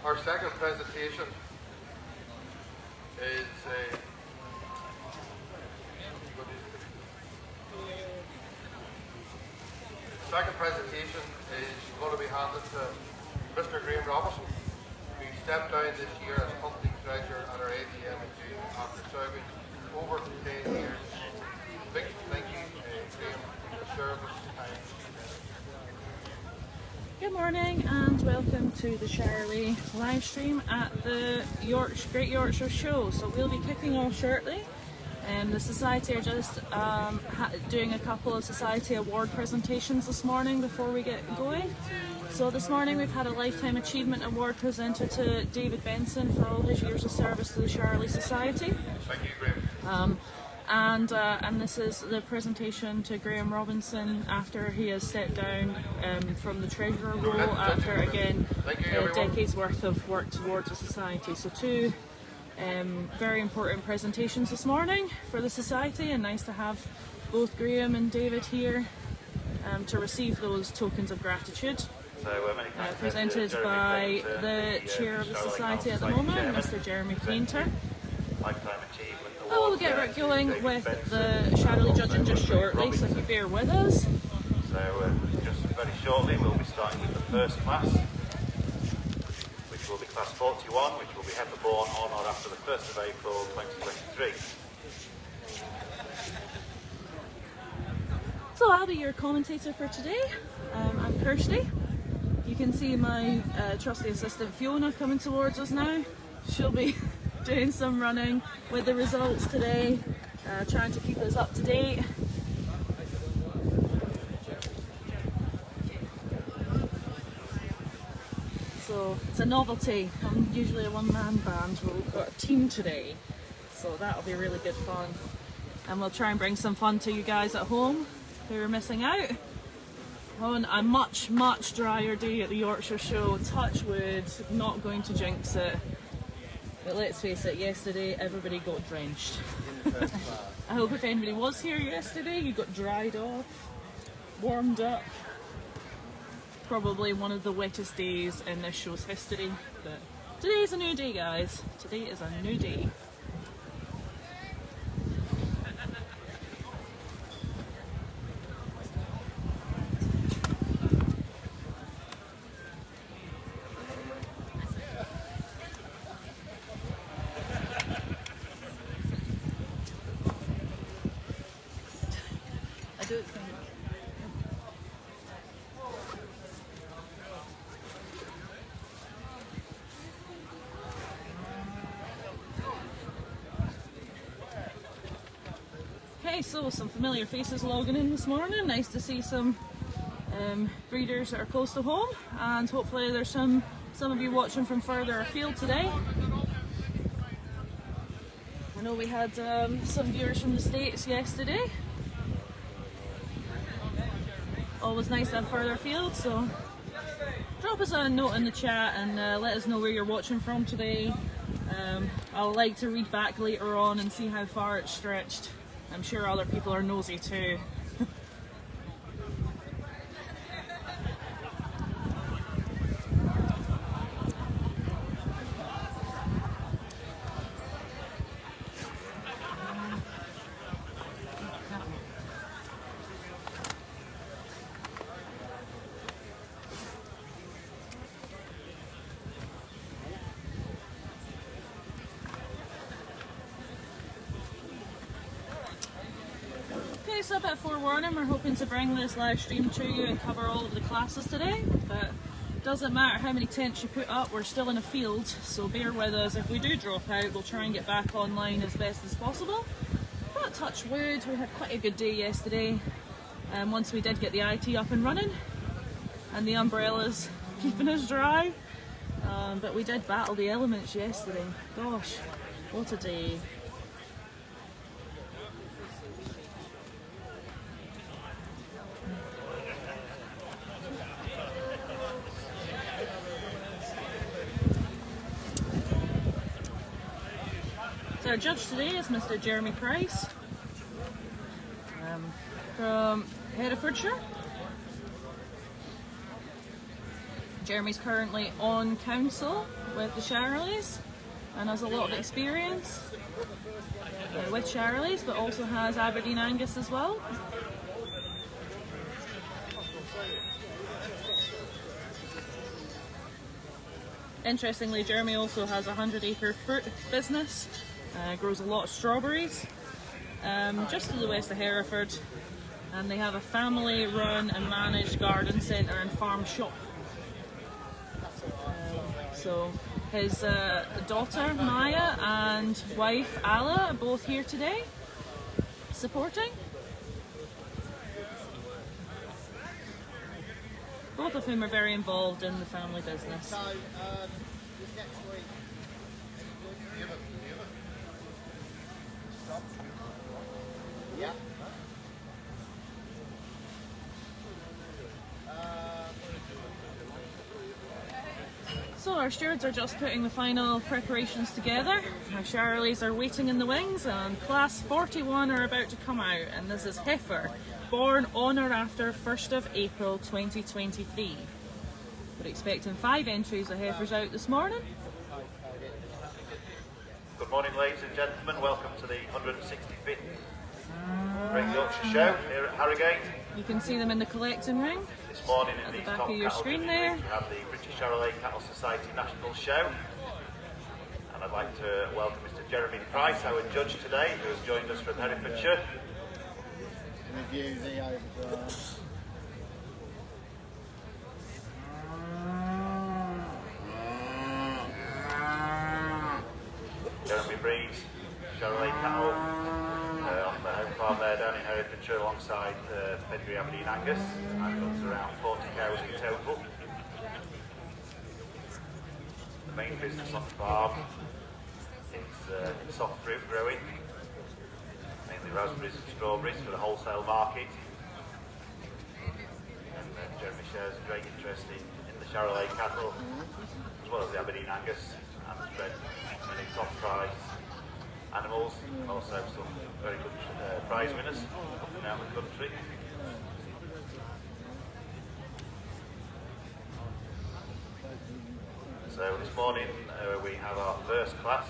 Our second presentation is going to be handed to Mr. Graham Robinson, who stepped down this year as company treasurer at our AGM in June after serving over 10 years. Big thank you, Graham, for the service time. Good morning and welcome to the Charolais live stream at the Great Yorkshire Show. So we'll be kicking off shortly. The Society are just doing a couple of Society Award presentations this morning before we get going. So this morning we've had a Lifetime Achievement Award presented to David Benson for all his years of service to the Charolais Society. Thank you, Graham. And this is the presentation to Graham Robinson after he has stepped down from the treasurer role after again decades worth of work towards the society. So two very important presentations this morning for the society, and nice to have both Graham and David here to receive those tokens of gratitude. Presented by the chair of the society at the moment, Mr. Jeremy Painter. We'll get going with the Charolais judging just shortly, so if you bear with us. So just very shortly we'll be starting with the first class, which will be class 41, which will be heifer born on or after the 1st of April 2023. So I'll be your commentator for today. I'm Kirsty. You can see my trusty assistant Fiona coming towards us now. She'll be doing some running with the results today, trying to keep us up to date. So it's a novelty. I'm usually a one-man band, but we've got a team today, so that'll be really good fun. And we'll try and bring some fun to you guys at home who are missing out on a much, much drier day at the Yorkshire Show. Touch wood, not going to jinx it. But let's face it, yesterday everybody got drenched. I hope if anybody was here yesterday, you got dried off, warmed up. Probably one of the wettest days in this show's history. But today's a new day, guys. Today is a new day. Okay, so some familiar faces logging in this morning. Nice to see some breeders that are close to home, and hopefully there's some of you watching from further afield today. I know we had some viewers from the States yesterday. Always nice to have further afield, so drop us a note in the chat and let us know where you're watching from today. I'll like to read back later on and see how far it's stretched. I'm sure other people are nosy too. So a bit of forewarning, we're hoping to bring this live stream to you and cover all of the classes today, but it doesn't matter how many tents you put up, we're still in a field, so bear with us. If we do drop out, we'll try and get back online as best as possible. But touch wood, we had quite a good day yesterday, and once we did get the IT up and running, and the umbrellas keeping us dry, but we did battle the elements yesterday. Gosh, what a day. So our judge today is Mr. Jeremy Price from Herefordshire. Jeremy's currently on council with the Charolais and has a lot of experience with Charolais, but also has Aberdeen Angus as well. Interestingly, Jeremy also has a 100-acre fruit business, grows a lot of strawberries, just to the west of Hereford, and they have a family-run and managed garden centre and farm shop. So his daughter Maya and wife Ala are both here today, supporting. Both of whom are very involved in the family business. So our stewards are just putting the final preparations together. Our Charolais are waiting in the wings, and class 41 are about to come out, and this is heifer, born on or after 1st of April 2023. We're expecting 5 entries of heifers out this morning. Good morning, ladies and gentlemen. Welcome to the 165th Great Yorkshire Show here at Harrogate. You can see them in the collecting ring. This morning At in the the back top of your cattle screen division there. we have the British Charolais Cattle Society National Show. And I'd like to welcome Mr. Jeremy Price, our judge today, who has joined us from Herefordshire. Review the overdraft. Jeremy breeds Charolais cattle on the home farm there down in Herefordshire alongside pedigree Aberdeen Angus, and up to around 40 cows in total. The main business on the farm is soft fruit growing, mainly raspberries and strawberries for the wholesale market. And Jeremy shares a great interest in the Charolais cattle, as well as the Aberdeen Angus, and has bred many top prize animals, and also some very good prize winners up and down the country. So this morning we have our first class,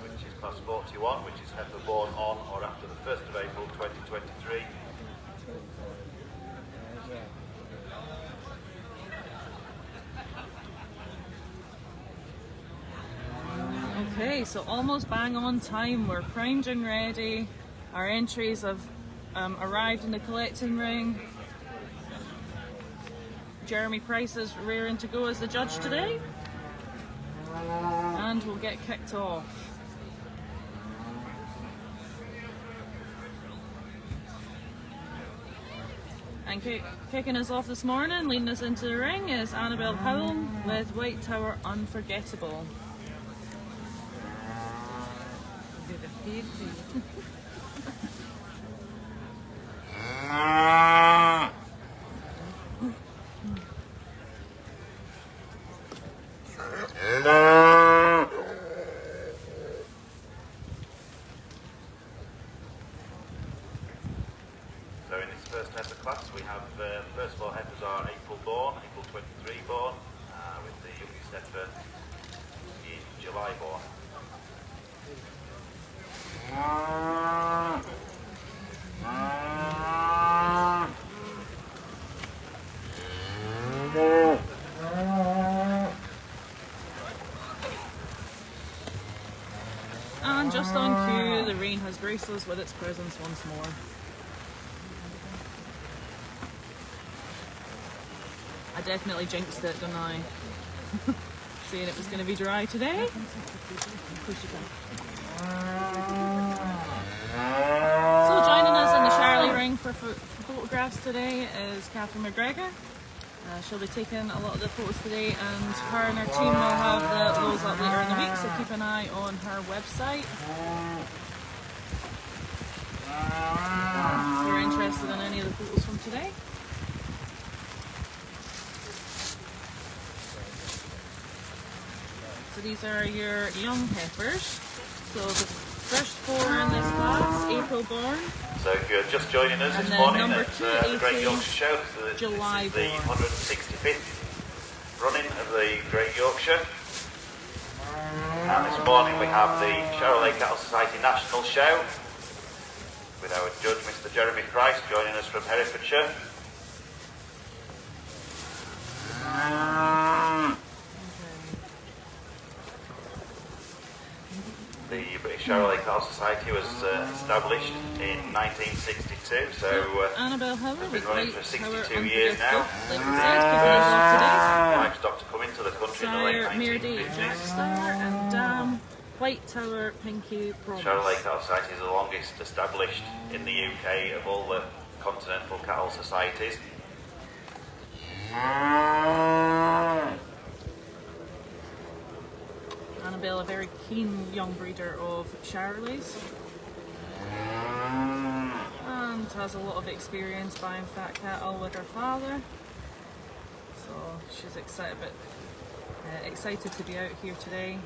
which is class 41, which is heifer born on or after the 1st of April 2023. Okay, so almost bang on time. We're primed and ready. Our entries have arrived in the collecting ring. Jeremy Price is rearing to go as the judge today, and we'll get kicked off. And kicking us off this morning, leading us into the ring, is Annabelle Powell with White Tower Unforgettable. So in this first heifer class we have, first 4 heifers are April born, April 23 born, with the youngest heifer in July born. And just on cue, the rain has graced us with its presence once more. I definitely jinxed it, didn't I? Saying it was going to be dry today. Of course you can. So joining us in the Charolais ring for photographs today is Catherine McGregor. She'll be taking a lot of the photos today, and her and her team will have those up later in the week, so keep an eye on her website. If you're interested in any of the photos from today. So these are your young heifers. So the first 4 in this class, April born. So if you're just joining us And this then morning number at 2, the Great Yorkshire Show, so July this is the born. 165th running of the Great Yorkshire. And this morning we have the Charolais Cattle Society National Show with our judge, Mr. Jeremy Price, joining us from Herefordshire. The British Charolais Cattle Society was established in 1962, so Annabelle Howard, it's been running for White 62 Tower years now. Like we said, today. Livestock to come into the country in the late Sire, Meredith, 1950s. Jack Star, and White Tower, Pinky, Promise. Charolais Cattle Society is the longest established in the UK of all the continental cattle societies. Annabelle, a very keen young breeder of Charolais, and has a lot of experience buying fat cattle with her father. So she's excited to be out here today.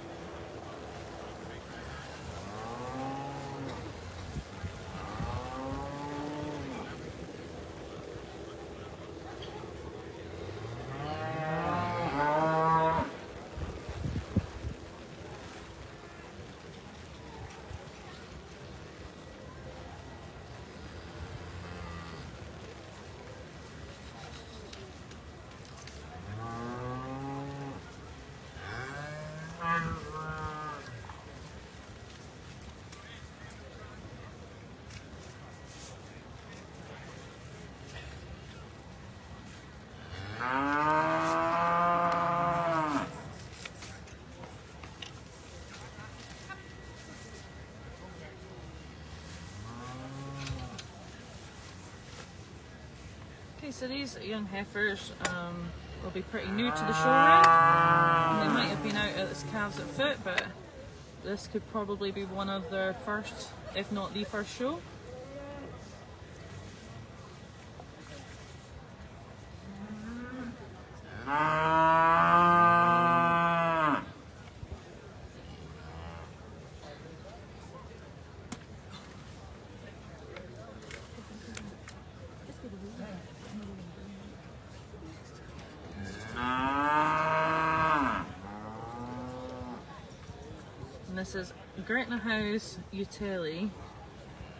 Okay, so these young heifers will be pretty new to the show ring. They might have been out at the calves at foot, but this could probably be one of their first, if not the first show. And this is Gretna House Utility,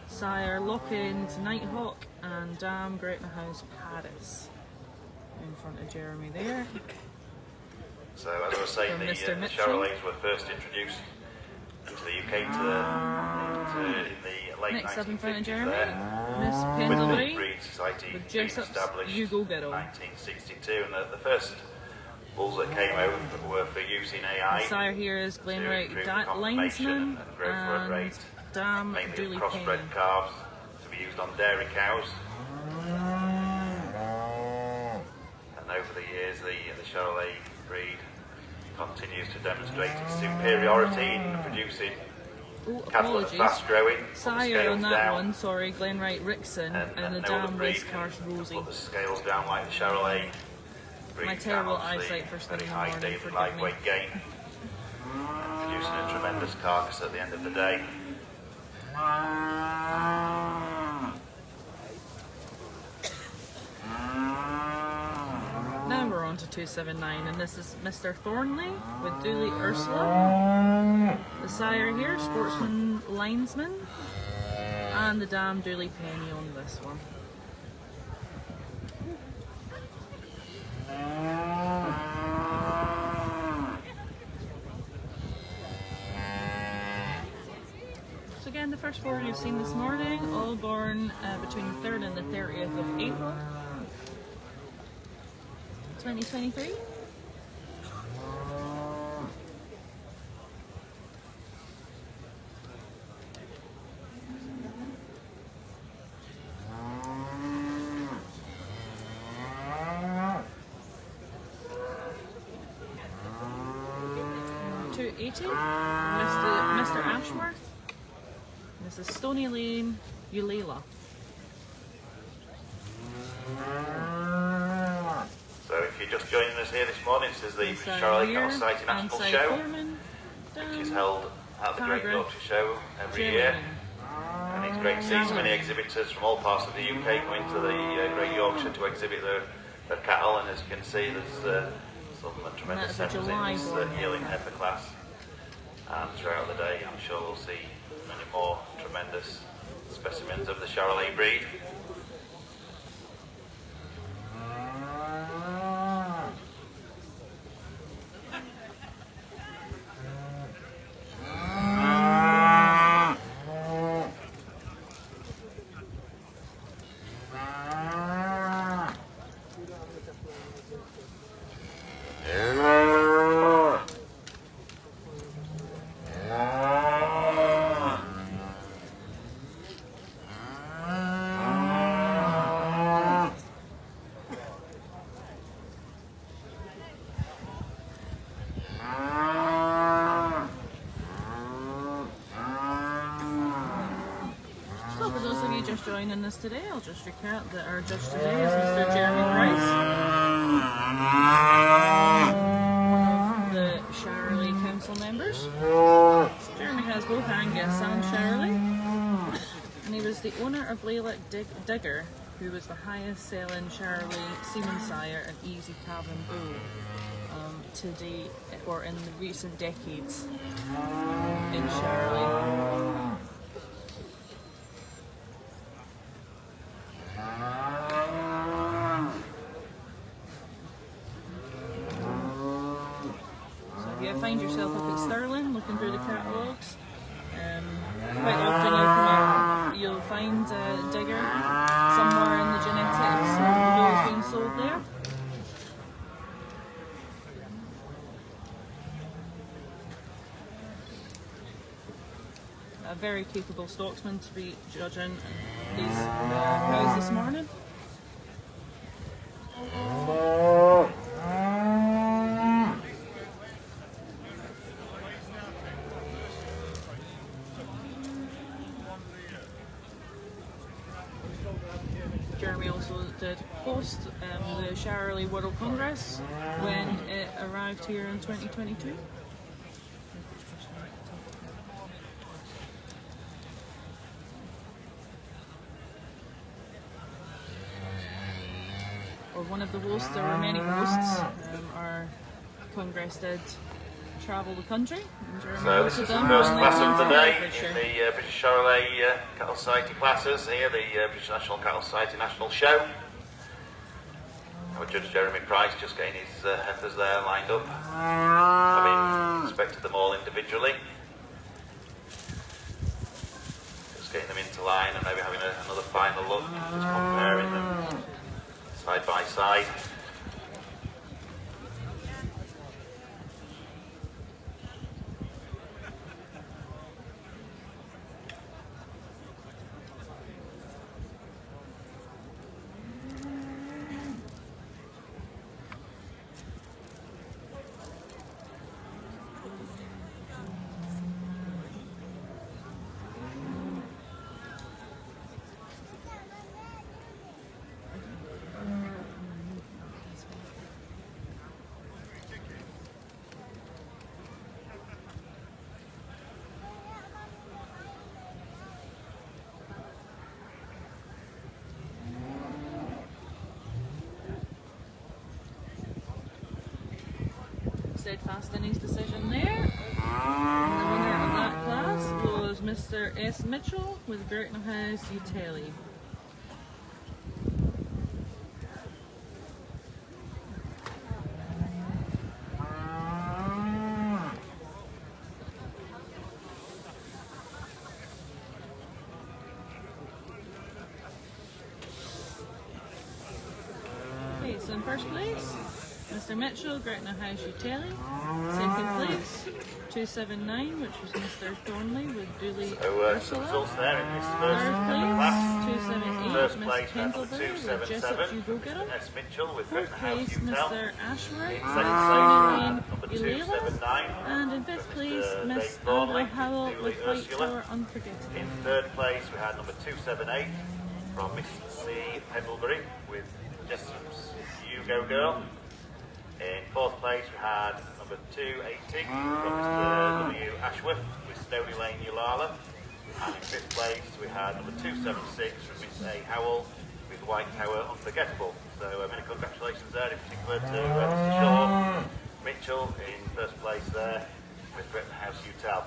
Sire Lock-End Nighthawk, and Dam Gretna House Paris. In front of Jeremy there. So as I was saying, From the Mr. Mitchell. Charolais were first introduced into the UK in the late Next up in front of 1950s Jeremy, there, Miss with the Pendlebury Breed Society with being Jessup's established You Go in Girl. 1962, and the first bulls that came out were for use in AI. The sire here is Glenwright improve the conformation Linesman and growth and rate, Dam mainly Dooley of crossbred Penny. calves to be used on dairy cows. And over the years, the Charolais breed continues to demonstrate its superiority in producing Oh, cattle that are apologies. fast growing, put the Sire on scales that down, one, sorry, Glenwright Rickson, and the no other Dam breed Race Cars can Rosie. put the scales down like the Charolais breed. My can, terrible obviously, eyesight first thing very in the high morning, daily forgive live me. weight gain, producing a tremendous carcass at the end of the day. Now we're on to 279, and this is Mr. Thornley with Dooley Ursula. The sire here, Sportsman Linesman, and the Dam Dooley Penny on this one. So again, the first four you've seen this morning, all born between the 3rd and the 30th of April 2023. Mr. Ashworth. This is Stony Lane, Eulalia. So if you're just joining us here this morning, this is the Charolais Cattle Society National Show, which is held at the Great Yorkshire Show every year. And it's great to see so many exhibitors from all parts of the UK coming to the Great Yorkshire to exhibit their cattle. And as you can see, there's some tremendous that's a heifers July in this born yearling heifer class. And throughout the day, I'm sure we'll see many more tremendous specimens of the Charolais breed. So for those of you just joining us today, I'll just recount that our judge today is Mr. Jeremy Price, one of the Charolais Council members. Jeremy has both Angus and Charolais, and he was the owner of Lilac Digger, who was the highest selling Charolais semen sire and easy calving bull to date, or in the recent decades in Charolais. So if you find yourself up at Stirling looking through the catalogues, quite often you'll find a digger somewhere in the genetics of the bulls being sold there. A very capable stocksman to be judging these cows this morning. Jeremy also did host the Charolais World Congress when it arrived here in 2022. Or one of the hosts, there were many hosts. Our Congress did travel the country. So this is the first class of the day in the British Charolais Cattle Society classes here, the British National Cattle Society National Show. Our Judge Jeremy Price just getting his heifers there lined up, having inspected them all individually. Just getting them into line and maybe having another final look, just comparing them side by side. Steadfast in his decision there. And the winner of that class was Mr. S. Mitchell with Burton House Utility. Okay, so in first place, Mr. Mitchell, Gretna House Utility. Second place, 279, which was Mr. Thornley with Dooley Ursula. Results there in this Third place, 278, First Miss place, Pendlebury with Jessup You Go Get 'em. S. Mitchell with Fourth Gretna House place, Utel. Mr. Ashworth In with second Sunny place, number Lane Ulela. 279. And in fifth place, Mr. Miss Dave Thornley Angela Howell with with Dooley White Ursula. Tower Unforgettable. In third place, we had number 278 from Miss C. Pendlebury with Jessup's You Go Girl. In fourth place, we had number 280 from Mr. W. Ashworth with Stony Lane Ulala. And in fifth place, we had number 276 from Miss A. Howell with White Tower Unforgettable. So many congratulations there, in particular to Mr. Shaw Mitchell in first place there. with Rittenhouse Utal.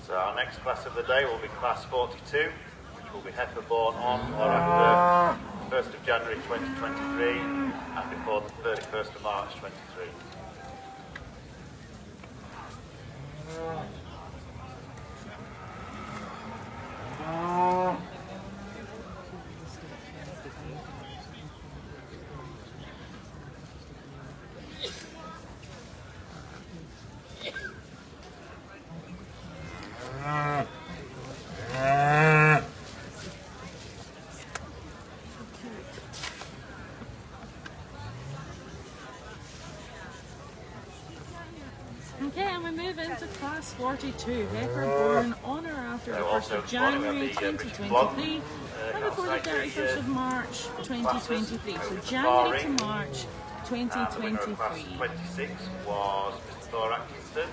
So our next class of the day will be class 42, which will be heifer born on or after 1st of January 2023 and before the 31st of March 23. Okay, and we move into class 42, heifer born on or after the 1st of January 2023 and before the 31st of March 2023. So January to March The winner of class 2023. 26 was Mr. Thor Atkinson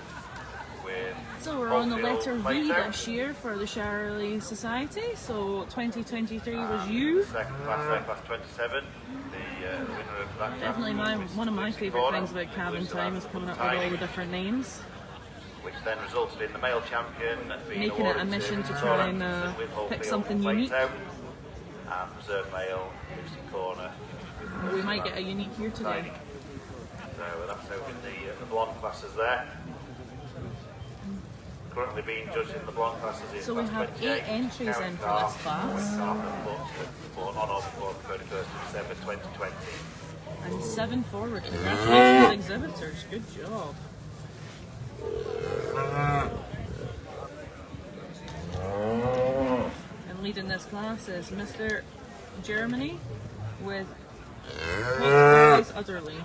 with So we're on the letter V Plato. this year for the Charolais Society. So 2023 was you. Second class there, class 27. The winner of that Definitely one of my favourite things about cabin time is coming up with all the different names. which then resulted in the male champion being Making it a awarded mission to Thor try and Atkinson with pick Hopefield something Plato, unique. and reserve male Lucy Corner. We might get a unique here today. So that's over in the blonde classes there. Currently being judged in the blonde classes is So we class have 28, 8 entries Karen in for Carr, this class. born on or before the 31st of December 2020. And 7 forward. Congratulations, exhibitors. Good job. And leading this class is Mr. Germany with Boys Utterly.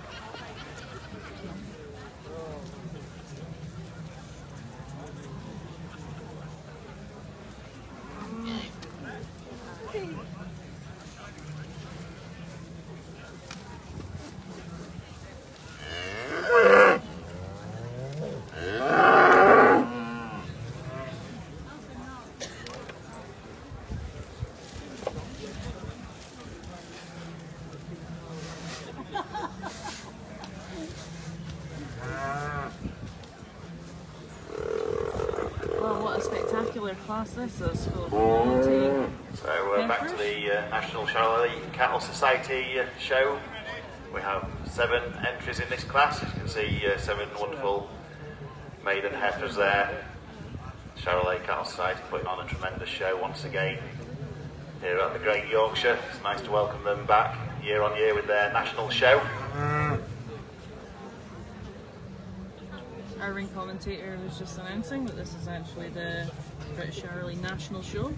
Well, what a spectacular class this is, full of quality. So back to the National Charolais Cattle Society show. We have 7 entries in this class. As you can see, 7 wonderful maiden heifers there. Charolais Cattle Society putting on a tremendous show once again here at the Great Yorkshire. It's nice to welcome them back year on year with their national show. Our ring commentator was just announcing that this is actually the British Charolais National Show,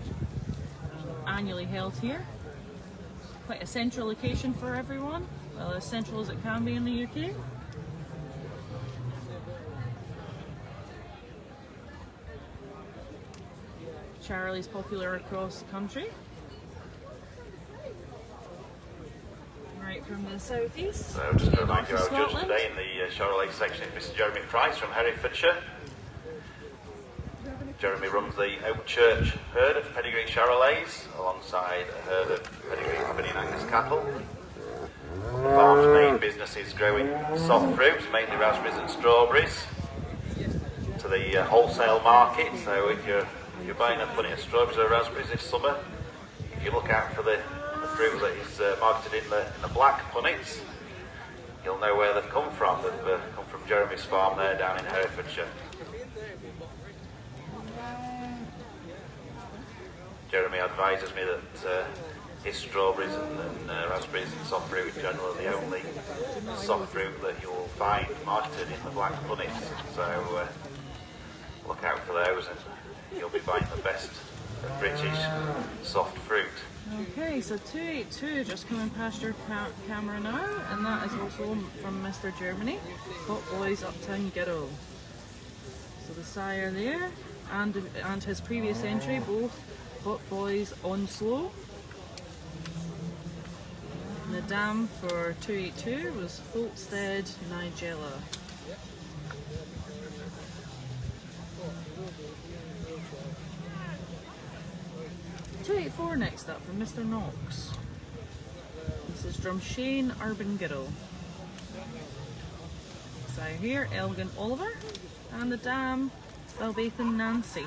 annually held here. Quite a central location for everyone, well, as central as it can be in the UK. Charolais popular across the country. Right from the southeast. So just to remind you, north our of judge Scotland. today in the Charolais section is Mr. Jeremy Price from Herefordshire. Jeremy runs the Oak Church herd of pedigree Charolais alongside a herd of pedigree Aberdeen Angus cattle. The farm's main business is growing soft fruit, mainly raspberries and strawberries, to the wholesale market. So if you're buying a bunny of strawberries or raspberries this summer, if you look out for the fruit that is marketed in the black punnets, you'll know where they've come from. They've come from Jeremy's farm there down in Herefordshire. Jeremy advises me that his strawberries and raspberries and soft fruit in general are the only soft fruit that you'll find marketed in the black punnets. So look out for those and you'll be buying the best British soft fruit. Okay, so 282 just coming past your camera now, and that is also from Mr. Germany. Hot Boys Uptown Ghetto. So the sire there, and his previous entry, both Hot Boys on slow. And the dam for 282 was Folkstead Nigella. 284 next up from Mr. Knox. This This is Drumshane Urban Girl. So here, Elgin Oliver, and the dam, Belbathan Nancy.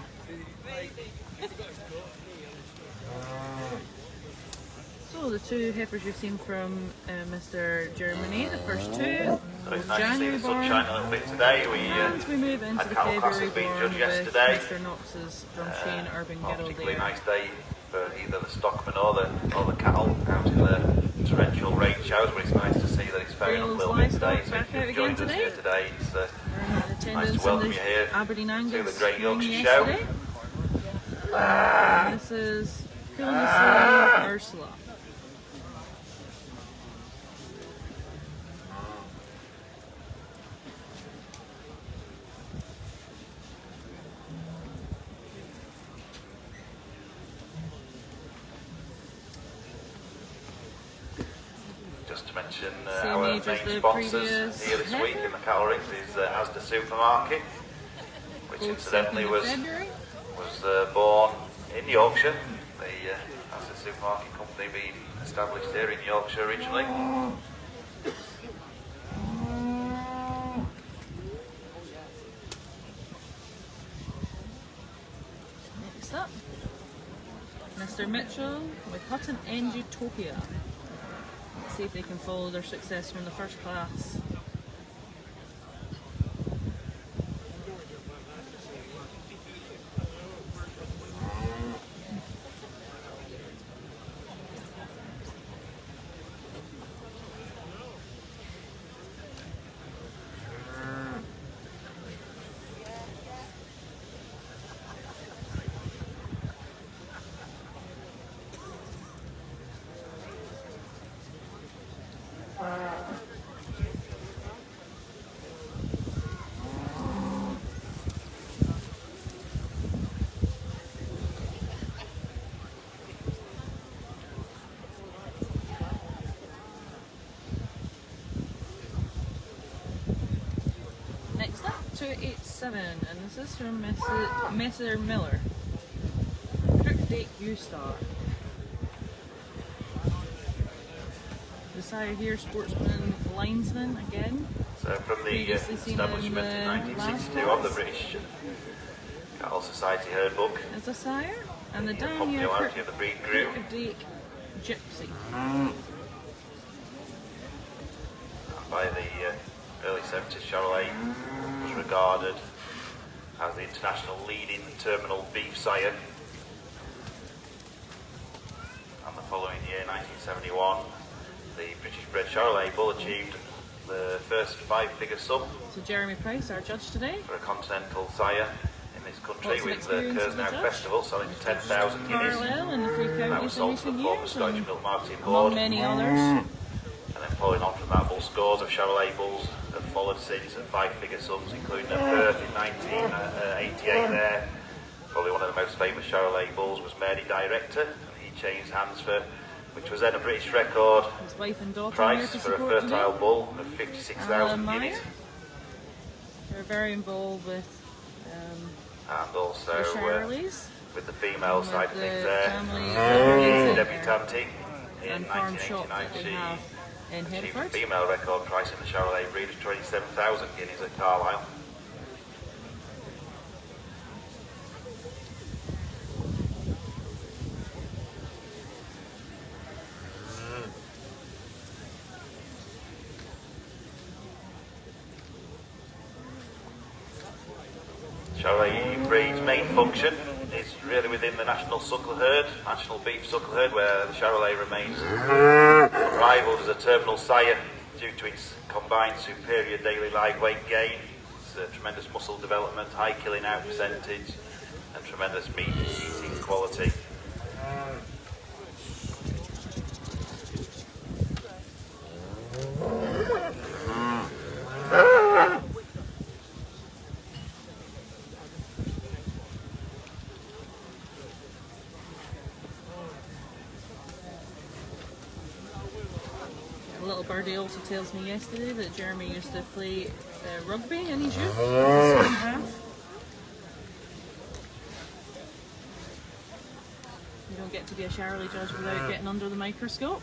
So the two heifers you've seen from Mr. Germany, the first two, So it's both nice to see January the born, sunshine a little bit today. and we move into had the cattle February classes being born judged with yesterday. Mr. Knox's Drumshane Urban Not a Girl particularly there. nice day for either the stockmen or the cattle out in the torrential rain showers, but it's nice to see that it's faring up a little bit today. So if you've joined us here today, it's nice to welcome you here Aberdeen to Angus the Great Yorkshire ring Show. yesterday. And this is Coolness Ursula. Just to mention Same our age as main the sponsors previous here this week in the cattle rings is Asda Supermarket, which Both incidentally 2nd of was February. born in Yorkshire. The Asda Supermarket company being established here in Yorkshire originally. Next up, Mr. Mitchell with Hutton End Utopia. Let's see if they can follow their success from the first class. Next up, 287, and this is from Messer Miller. Crookdake U-Star. The sire here, sportsman linesman again. So from the Previously seen establishment in in the 1962 last of the British Cattle Society Herd Book, As a sire, and the the down here, popularity of the breed grew. Crookdake Gypsy. And by the early 70s, Charolais was regarded as the international leading terminal beef sire. And the following year, 1971, the British bred Charolais bull achieved the first five-figure sum So Jeremy Price, our judge today. for a continental sire in this country Lots of with the experience as a Kersnow judge. Festival selling 10,000 guineas. Parallel in the three That was counties in sold to the recent former years, Scottish and Milk Marketing among Board. many others. And then following on from that, bull scores of Charolais bulls have followed since at five-figure sums, including at Perth in 1988 there. Probably one of the most famous Charolais bulls was Mary Director, and he changed hands for, which was then a British record His wife and daughter here price to for a support fertile today. bull of 56,000 guineas. They're very involved with And also the Charolais with the female and side with of things the there, family Charolais debutante in and farm shop that 1989. they She have in achieved a Hereford. female record price in the Charolais breed of 27,000 guineas at Carlisle. Charolais breed's main function is really within the national suckle herd, national beef suckle herd, where the Charolais remains unrivaled as a terminal sire due to its combined superior daily live weight gain, its tremendous muscle development, high killing out percentage, and tremendous meat eating quality. A little birdie also tells me yesterday that Jeremy used to play rugby in his youth. Half. You don't get to be a Charolais judge without getting under the microscope.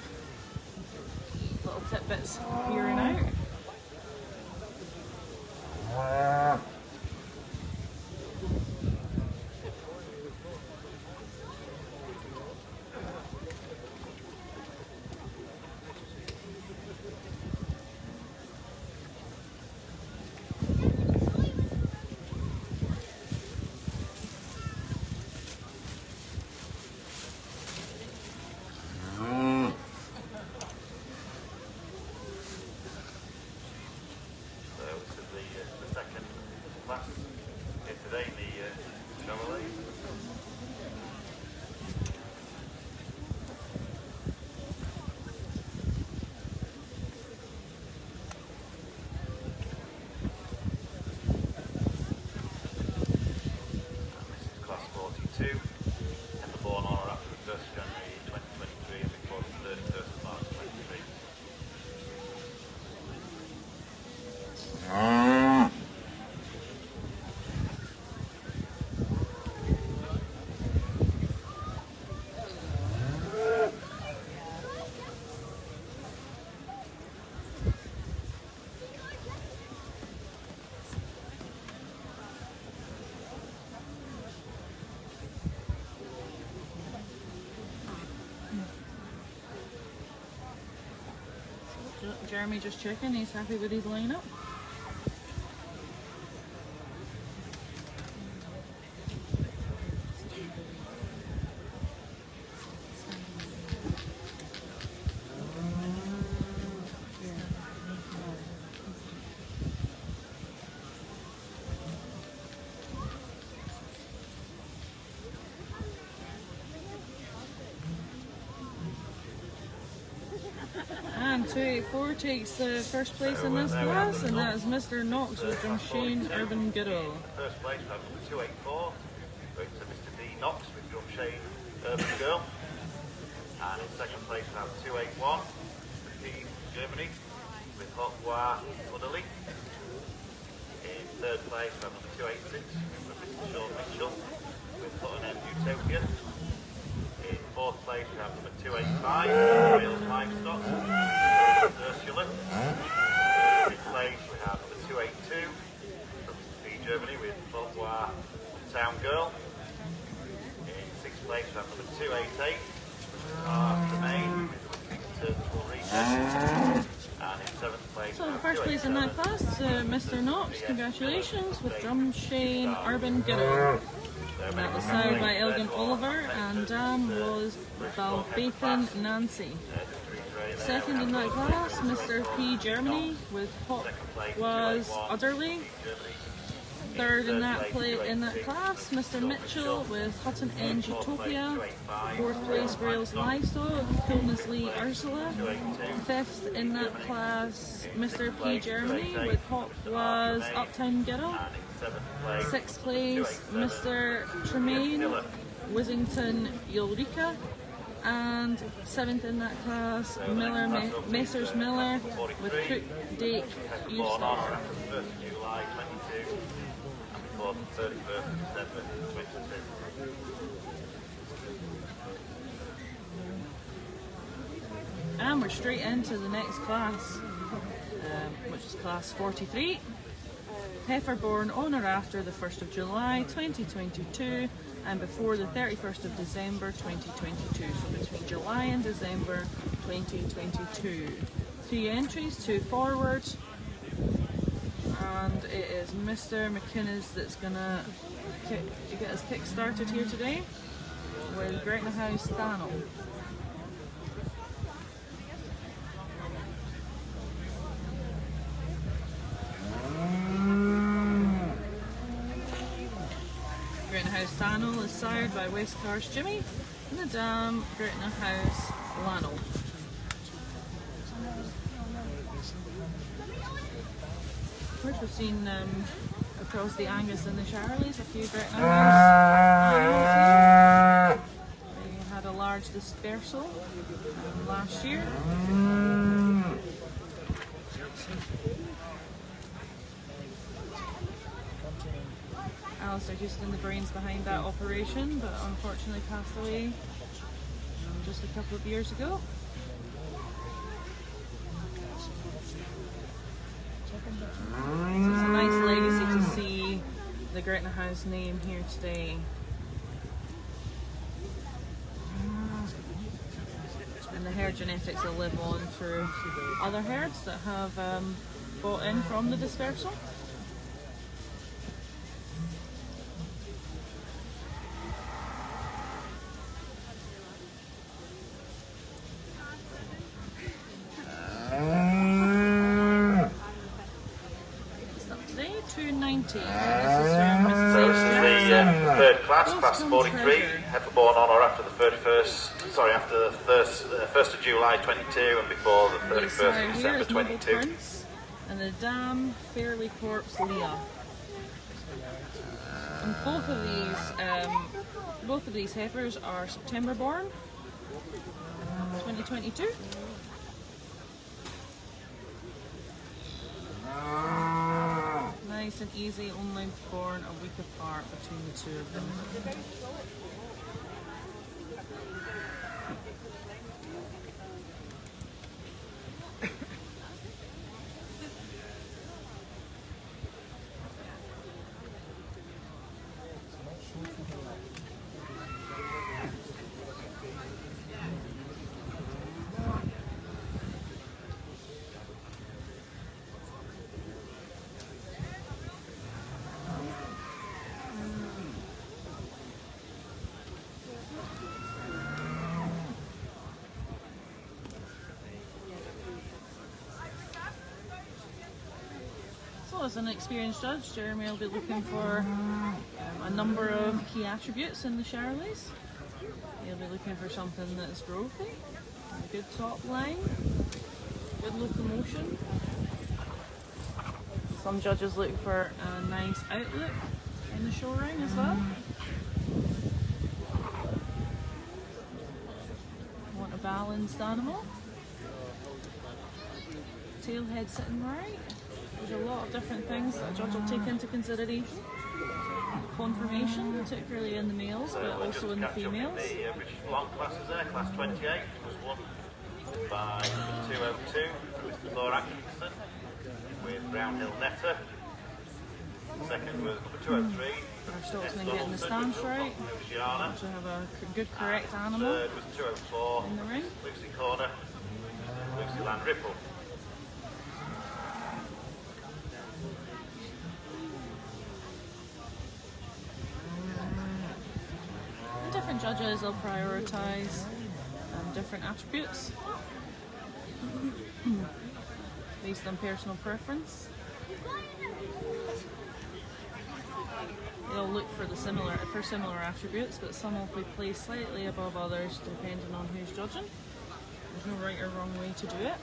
little tidbits here and out. Jeremy just checking, he's happy with his lineup. And 284 takes the first place in this class, and that is Mr. Knox with Drumshane Urban Ghetto. First place, we have number 284, going to Mr. D. Knox with Drumshane Urban Girl. And in second place, we have 281, Mr. P. Germany with Hot War Udderly. In third place, we have number 286, with Mr. Sean Mitchell with Hutton Utopia. In fourth place, we have number 285, Wales Livestock, Ursula. In fifth place, we have number 282 from Mr. P. Germany with Beauvoir Town Girl. In sixth place, we have number 288, Tremaine with Turtle Region. And in seventh place, So first place in that class, Mr. Knox, congratulations with Drumshane Urban Ghetto. That was sold by Elgin Oliver, and dam was Balbathan Nancy. Second in that class, Mr. P. Germany with Hot was Udderly. Third in that class, Mr. Mitchell with Hutton End Utopia. Fourth place, Rails Livestock, Kilnesley Ursula. Fifth in that class, Mr. P. Germany with Hot was Uptown Ghetto. Sixth place, Mr. Tremaine, Wissington Eureka. And seventh in that class, Messrs. Miller with Cook Dake U-Star. July 22 and before the 31st of December 22. And we're straight into the next class, which is class 43. Heifer born on or after the 1st of July 2022 and before the 31st of December 2022, so between July and December 2022. 3 entries, 2 forward, and it is Mr. McInnes that's going to get us kick started here today with Gretna House Stanel. Gretna House Stanel is sired by West Cars Jimmy, and the dam Gretna House Lano. Of course, we've seen across the Angus and the Charolais a few Gretna House animals here. They had a large dispersal last year. Alistair Houston, the brains behind that operation, but unfortunately passed away just a couple of years ago. So it's a nice legacy to see the Gretna House name here today. And the herd genetics will live on through other herds that have bought in from the dispersal. Today, 290. So this is the third class, class 43, heifer born on or after the 1st of July 22 and before the 31st of December 22. And the dam Fairly Corpse Leah. And both of these heifers are September born, 2022. Nice and easy, only born a week apart between the two of them. As an experienced judge, Jeremy will be looking for a number of key attributes in the Charolais. He'll be looking for something that's growthy, a good top line, good locomotion. Some judges look for a nice outlook in the show ring as well. Want a balanced animal. Tail head sitting right. There's a lot of different things that a judge will take into consideration. Conformation, particularly in the males, but also in the females. The British long classes there, class 28 was won by 202, Mr. Thor Atkinson with Brownhill Netter. Second was number 203. Our stocksmen getting the stance right. To have a good, correct animal. Third was 204 in the ring. Lucy Corner, Lucy Land Ripple. Different judges will prioritise different attributes based on personal preference. They'll look for similar attributes, but some will be placed slightly above others depending on who's judging. There's no right or wrong way to do it.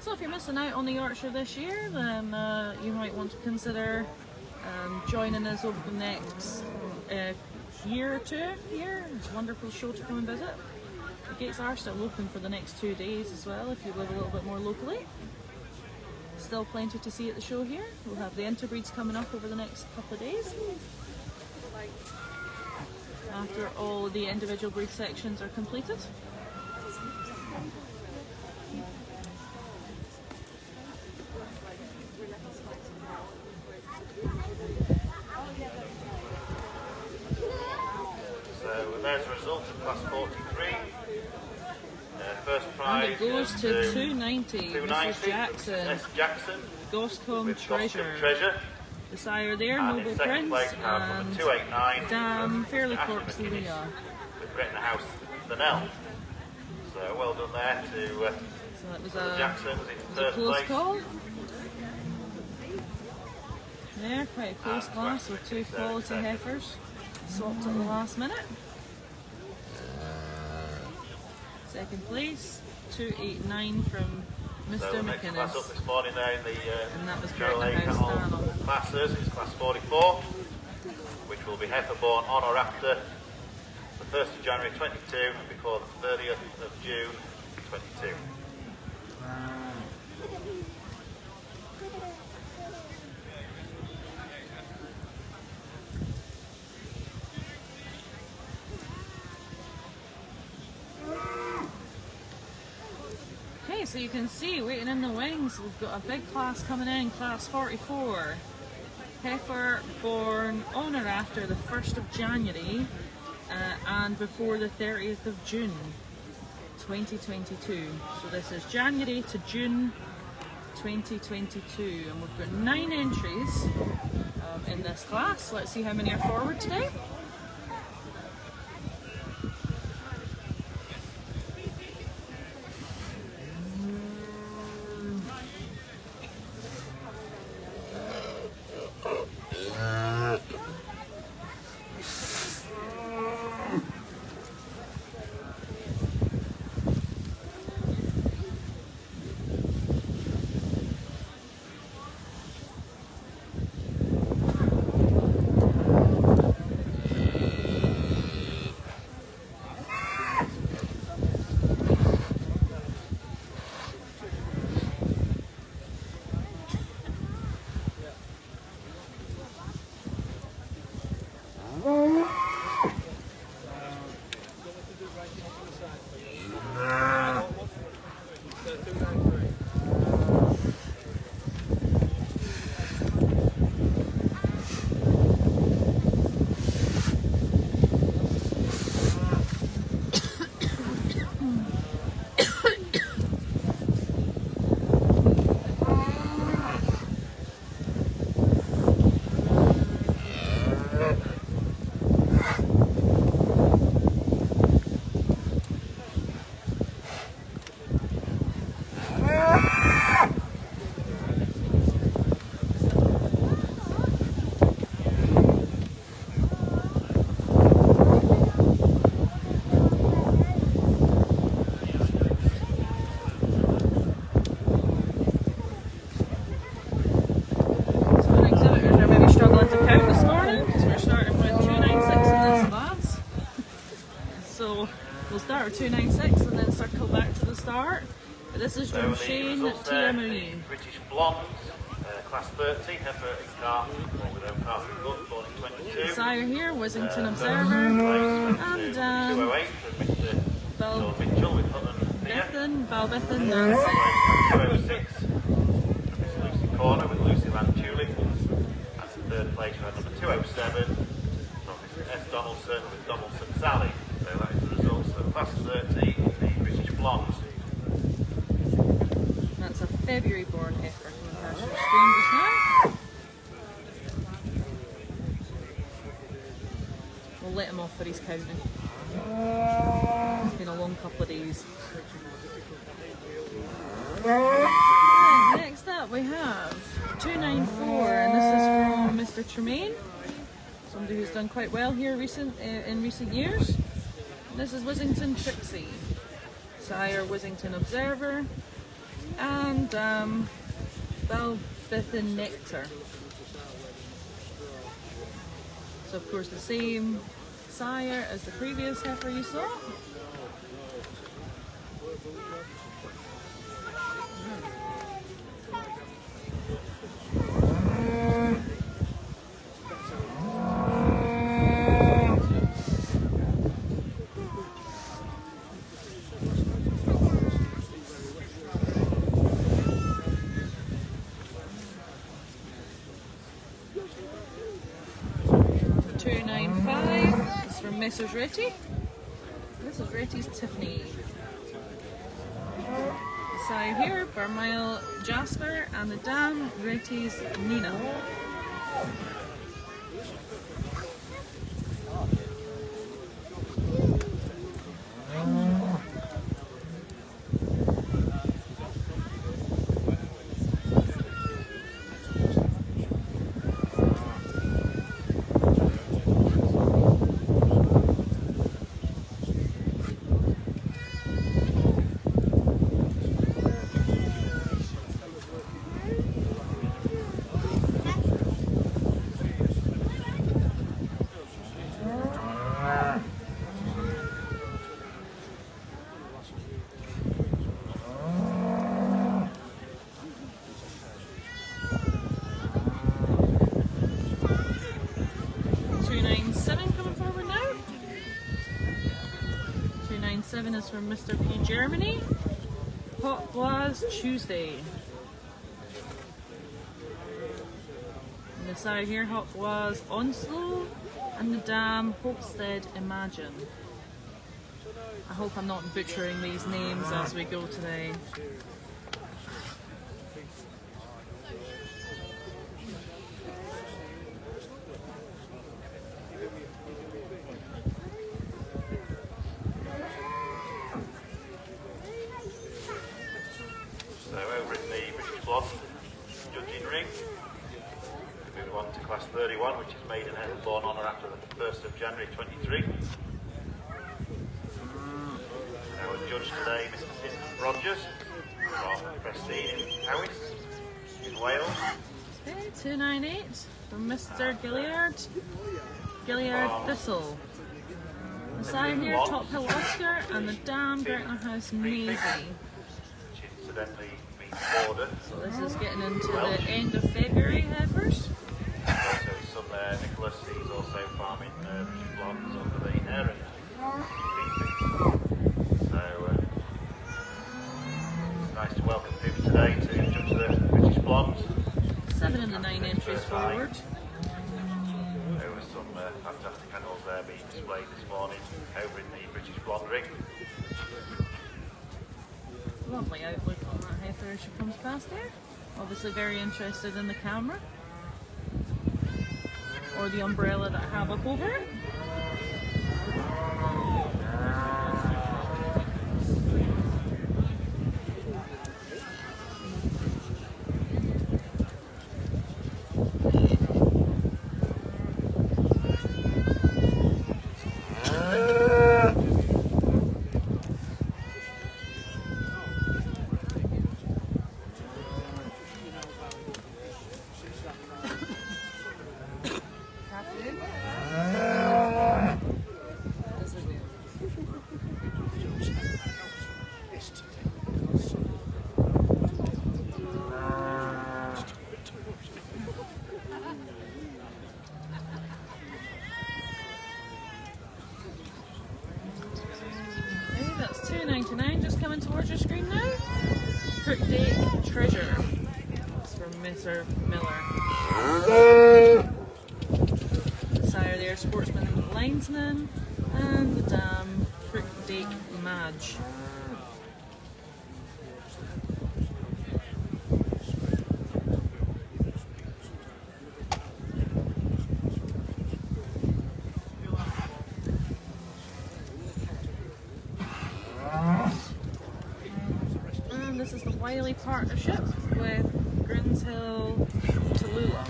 So if you're missing out on the Yorkshire this year, then you might want to consider joining us over the next year or two here. It's a wonderful show to come and visit. The gates are still open for the next 2 days as well if you live a little bit more locally. Still plenty to see at the show here. We'll have the interbreeds coming up over the next couple of days. After all the individual breed sections are completed. There's a result of class 43. First prize And it goes to 290. 290. Mrs. Jackson. S. Jackson. Goscombe With Treasure. Treasure. The sire there, And Noble in second Prince. place, number And 289. Dam Fairly Ashley Corpse McInnes Leah. With Gretna House, the Nell. So well done there to So that was the a Jacksons in third close place. call. There, quite a close class with two quality heifers. Swapped at the last minute. Second place, 289 from Mr. So the next class up McInnes. this morning there in the And that was Charolais Gretna House cattle Daniel. classes is class 44, which will be heifer born on or after the 1st of January 22 and before the 30th of June 2022. Okay, so you can see, waiting in the wings, we've got a big class coming in, class 44. Heifer born on or after the 1st of January and before the 30th of June 2022. So this is January to June 2022, and we've got 9 entries in this class. Let's see how many are forward today. We'll start with 296 and then circle back to the start. But this is from Shane at TMOE. British Blonde, class 30, heifer in calf, or without calf and gut, born in 22. Sire here, Wissington Observer, and 208 from Mr. Bill Mitchell with Hutton Bethan, Balbethan, 206 from Miss Lucy Corner with Lucy Land Tulip. That's the third place. We had number 207 from Mr. S. Donaldson with Donaldson Sally. So that is the results of class 30, the British Blonde. That's a February born heifer from the Hershey stream just now. We'll let him off for his counting. It's been a long couple of days. Right, next up we have 294, and this is from Mr. Tremaine, somebody who's done quite well here in recent years. This is Wissington Trixie, sire Wissington Observer, and Balbethan Nectar. So of course the same sire as the previous heifer you saw. Mrs. Retty. Mrs. Retty's Tiffany. The side here, Bermile Jasper, and the dam, Retty's Nina. 7 is from Mr. P Germany. Hot was Tuesday. And the side here, hot was Onslow, and the dam Hopstead Imagine. I hope I'm not butchering these names as we go today. So over in the British Blonde judging ring, we move on to class 31, which is maiden and born on or after the 1st of January 23. Our judge today, Mr. Tim Rogers from Prestige in Powys in Wales. Okay, 298 from Mr. Gilliard Thistle. The side here, Top Hill Oscar, and the dam Gretna House Maisie. Which incidentally means border. So this is getting into the end of February heifers. Also some Nicholas, he's also farming British Blondes under the area. So nice to welcome him today to judge the British Blondes. 7 and the 9 entries forward. There were some fantastic animals there being displayed this morning over in the British Blonde ring. Lovely outlook on that heifer as she comes past there. Obviously very interested in the camera. Or the umbrella that I have up over it. Just coming towards your screen now. Kirkdale Treasure. That's from Mr. Miller. Sire there, Sportsman and Linesman. And the dam, Kirkdale Madge. This is the Wiley partnership with Grinshill Tallulah.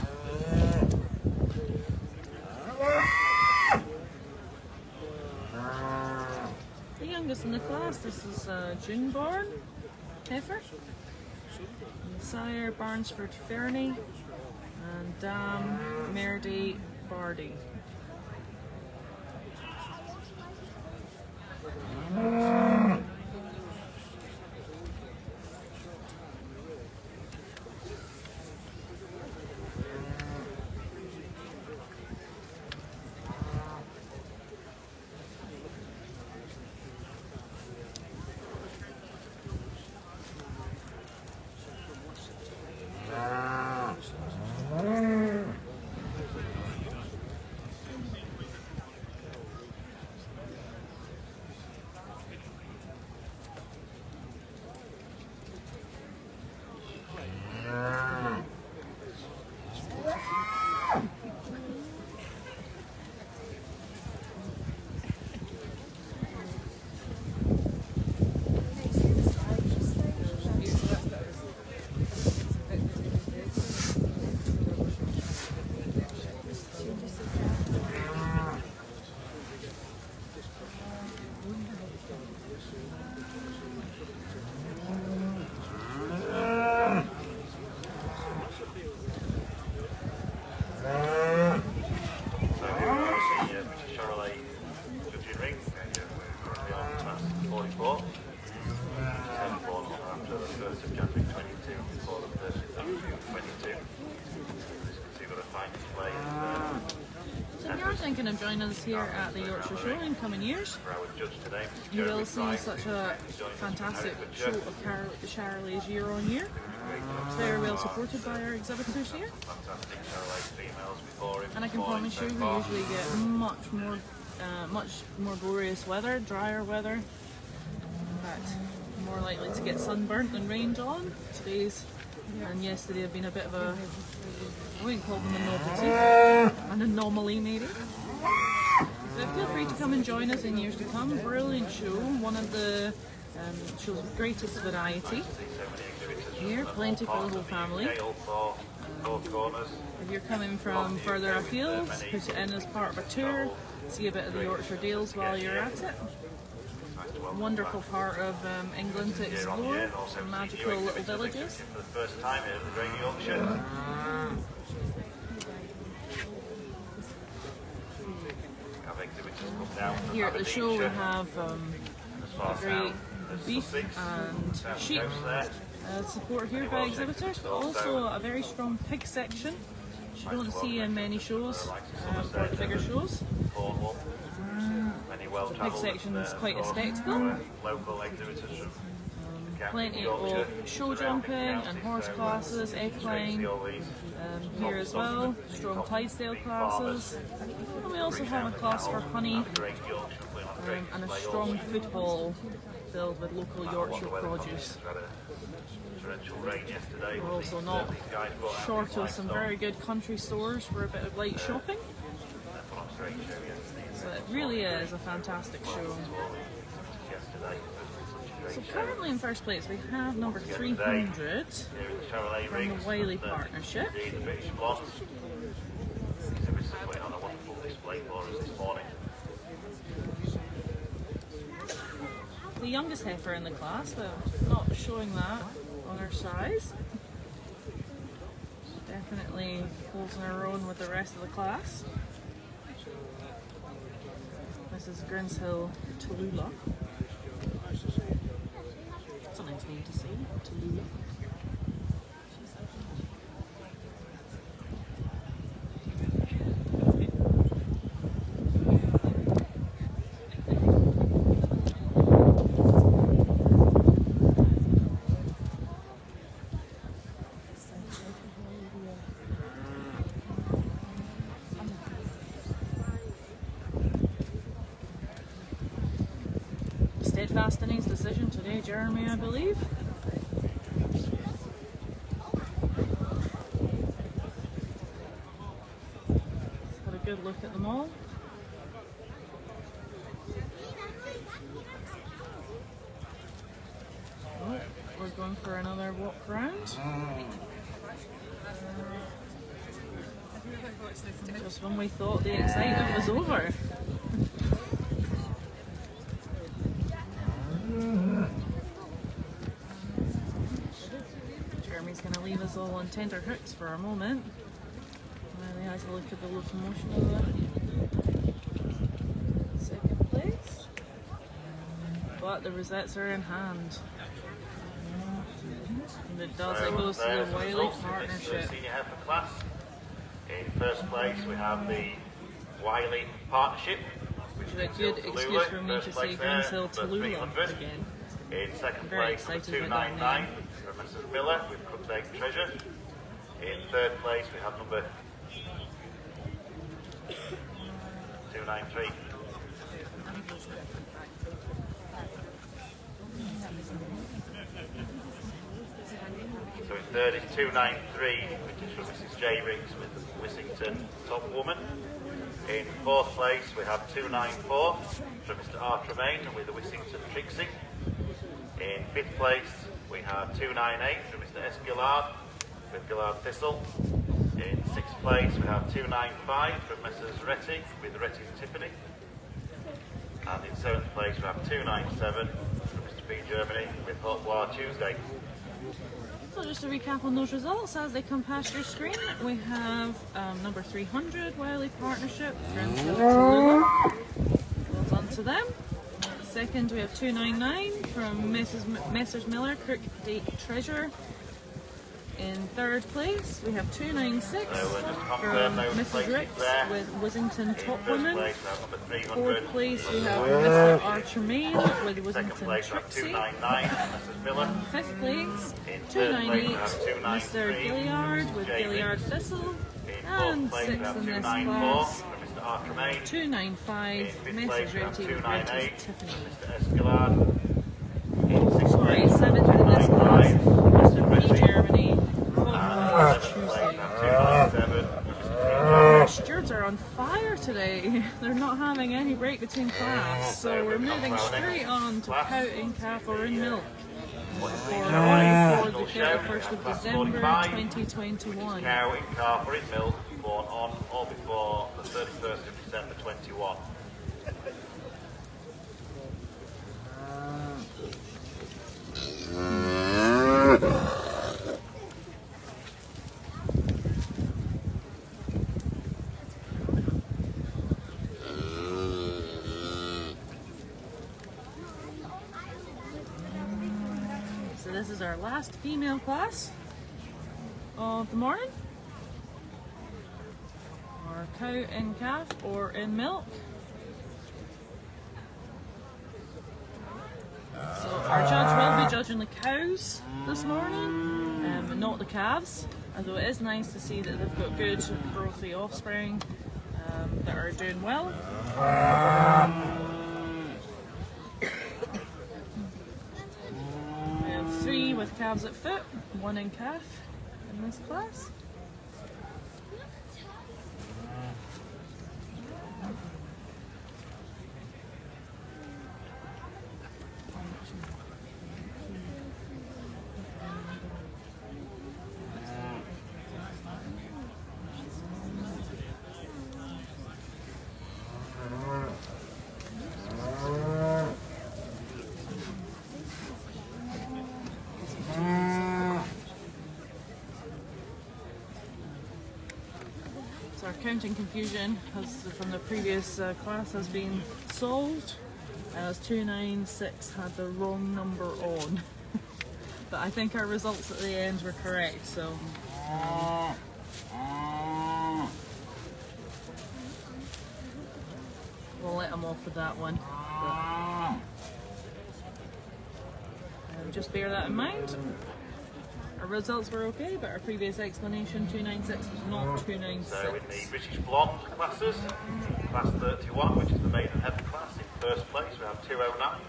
The youngest in the class, this is June-born heifer. And the sire, Barnsford Fernie, and dam, Merdy Bardy. thinking of joining us here at the Yorkshire Show in coming years, For our judge today, you will see such a fantastic show of Charolais year on year. It's very well supported by our exhibitors here. Fantastic Charolais females before him. And I can promise you, we usually get much more glorious weather, drier weather. In fact, more likely to get sunburnt than rained on. Today's and yesterday have been a bit of a, I wouldn't call them a novelty, an anomaly maybe. So feel free to come and join us in years to come. Brilliant show, one of the show's greatest variety. Here, plenty for the whole family. If you're coming from further afield, put it in as part of a tour, see a bit of the Yorkshire Dales while you're at it. A wonderful part of England to explore, some magical little villages. For the first time in the Great Yorkshire. Here at the show we have a great beef and sheep support here by exhibitors, but also a very strong pig section, which you don't see in many shows for the bigger shows. The pig section is quite a spectacle. Plenty of show jumping and horse classes, equine here as well, strong Clydesdale classes. And we also have a class for honey and a strong food hall filled with local Yorkshire produce. We're also not short of some very good country stores for a bit of light shopping. So it really is a fantastic show. So currently in first place we have number 300 from the Wiley Partnership. The youngest heifer in the class, but not showing that on her size. Definitely holding her own with the rest of the class. This is Grinshill Tallulah. That's a nice name to say, Tallulah. Steadfast in his decision today, Jeremy, I believe. Got a good look at them all. Oh, we're going for another walk round. Just when we thought the excitement was over. Jeremy's going to leave us all on tender hooks for a moment while he has a look at the locomotion of the second place. But the rosettes are in hand. And it does, it goes to the Wiley Partnership. Senior heifer class. In first place we have the Wiley Partnership, which is a good excuse for me to say Grinshill Tallulah again. In second place, number 299 from Mrs. Miller with Cook's Egg Treasure. In third place, we have number 293. So in third is 293, which is from Mrs. J. Riggs with the Wissington Top Woman. In fourth place, we have 294 from Mr. R. Tremaine with the Wissington Trixie. In fifth place, we have 298 from Mr. S. Gillard with Gillard Thistle. In sixth place, we have 295 from Messrs. Retty with Retty Tiffany. And in seventh place, we have 297 from Mr. B. Germany with Hot War Tuesday. So just to recap on those results as they come past your screen, we have number 300, Wiley Partnership, Grinshill Tallulah. Well done to them. Second, we have 299 from Messrs. Miller, Crook Egg Treasure. in. In third place, we have 296 from Mrs. Ricks with Wissington Top First Women. place, we have number 300. Fourth place, we have Mr. Archer Main with Second Wissington place, we have Trixie. 299, Mrs. Miller. Fifth place, In third place, we 298, have Mr. 293, Gilliard with Jamie. Gilliard Thistle. In And fourth place, we sixth have in this 294 class, from Mr. Archer 295, In fifth Mrs. place, we have Ratty with 298, Ratty's Tiffany. Mr. Escalade. In sixth Sorry, place, seventh in this class, 295. Mr. P. Germany. And Following seventh place, we Tuesday. have 297 from Mr. Our stewards are on fire today. They're not having any break between class, so we're moving straight on to Cow and Calf or in Milk for the 31st of December 2021. Cow in calf or in milk born on or before the 31st of December 21. So this is our last female class of the morning. Our cow in calf or in milk. So our judge will be judging the cows this morning, but not the calves. Although it is nice to see that they've got good growthy offspring that are doing well. We have 3 with calves at foot, 1 in calf in this class. So our counting confusion from the previous class has been solved, as 296 had the wrong number on. But I think our results at the end were correct, so we'll let them off with that one. But, just bear that in mind. Our results were okay, but our previous explanation, 296, was not 296. So in the British Blonde classes, class 31, which is the maiden head class, in first place we have 209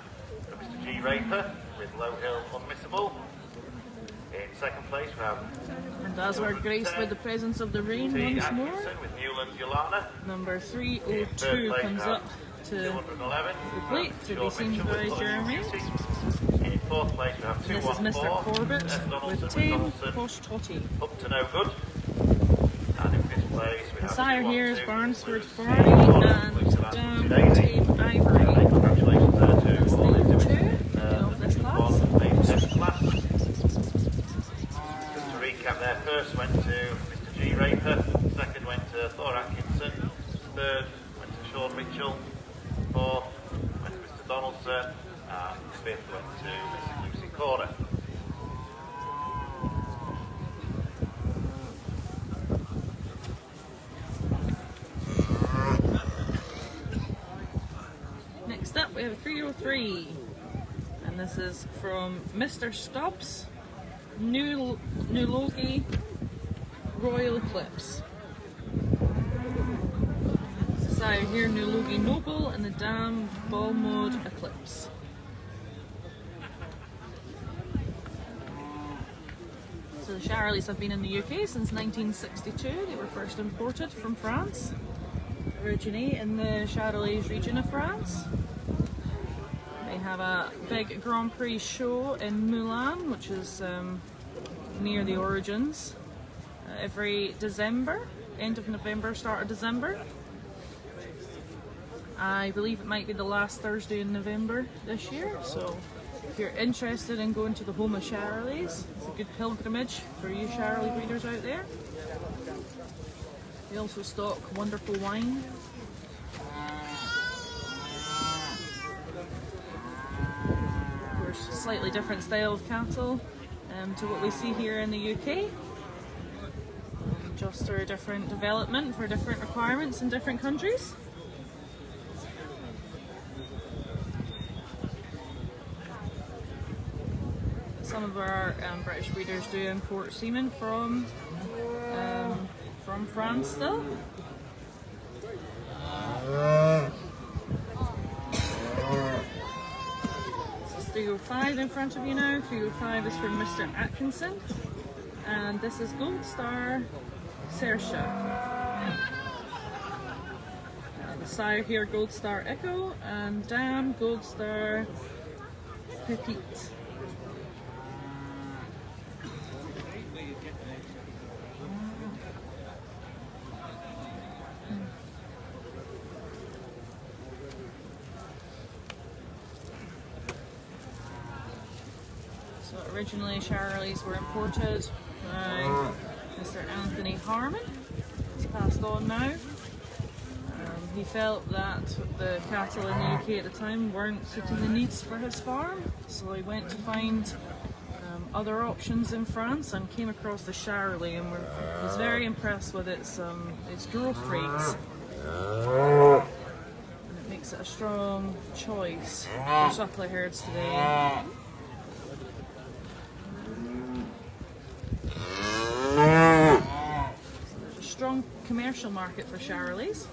for Mr. G. Raper with Low Hill Unmissable. In second place we have And as we're graced with the presence of the rain once more, Atkinson with Newland Yolana. number In third 302 place comes we have up to 211 the plate to be Sean seen Mitchell by with Colony Jeremy. Beauty. In fourth place we have This is 214 Mr. Corbett Donaldson with Tame Donaldson Posh Totty. up to no good. And in fifth place we The have sire here is 212 Barnesford with Farley Gordon and with Sebastian Dam Daisy. Tame Ivory. Congratulations there to That's all the individuals two of this class. on maiden head class. Just to recap there, first went to Mr. G. Raper, second went to Thor Atkinson, third went to Sean Mitchell, fourth went to Mr. Donaldson, and fifth went to Mrs. Lucy Corner. Next up we have 303, and this is from Mr. Stubbs, New Logie Royal Eclipse. The sire here, New Logie Noble, and the dam Ball Mode Eclipse. So the Charolais have been in the UK since 1962. They were first imported from France, originate in the Charolais region of France. They have a big Grand Prix show in Moulin, which is near the origins, every December, end of November, start of December. I believe it might be the last Thursday in November this year, so if you're interested in going to the home of Charolais, it's a good pilgrimage for you Charolais breeders out there. They also stock wonderful wine. Of course, slightly different style of cattle to what we see here in the UK. Just through different development for different requirements in different countries. Some of our British breeders do import semen from France still. This is 305 in front of you now. 305 is from Mr. Atkinson, and this is Gold Star Saoirse. The sire here, Gold Star Echo, and dam, Gold Star Petite. So originally Charolais were imported by Mr. Anthony Harmon. It's passed on now. He felt that the cattle in the UK at the time weren't suiting the needs for his farm, so he went to find other options in France and came across the Charolais, and was very impressed with its growth rates. And it makes it a strong choice for suckler herds today. There's a strong commercial market for Charolais.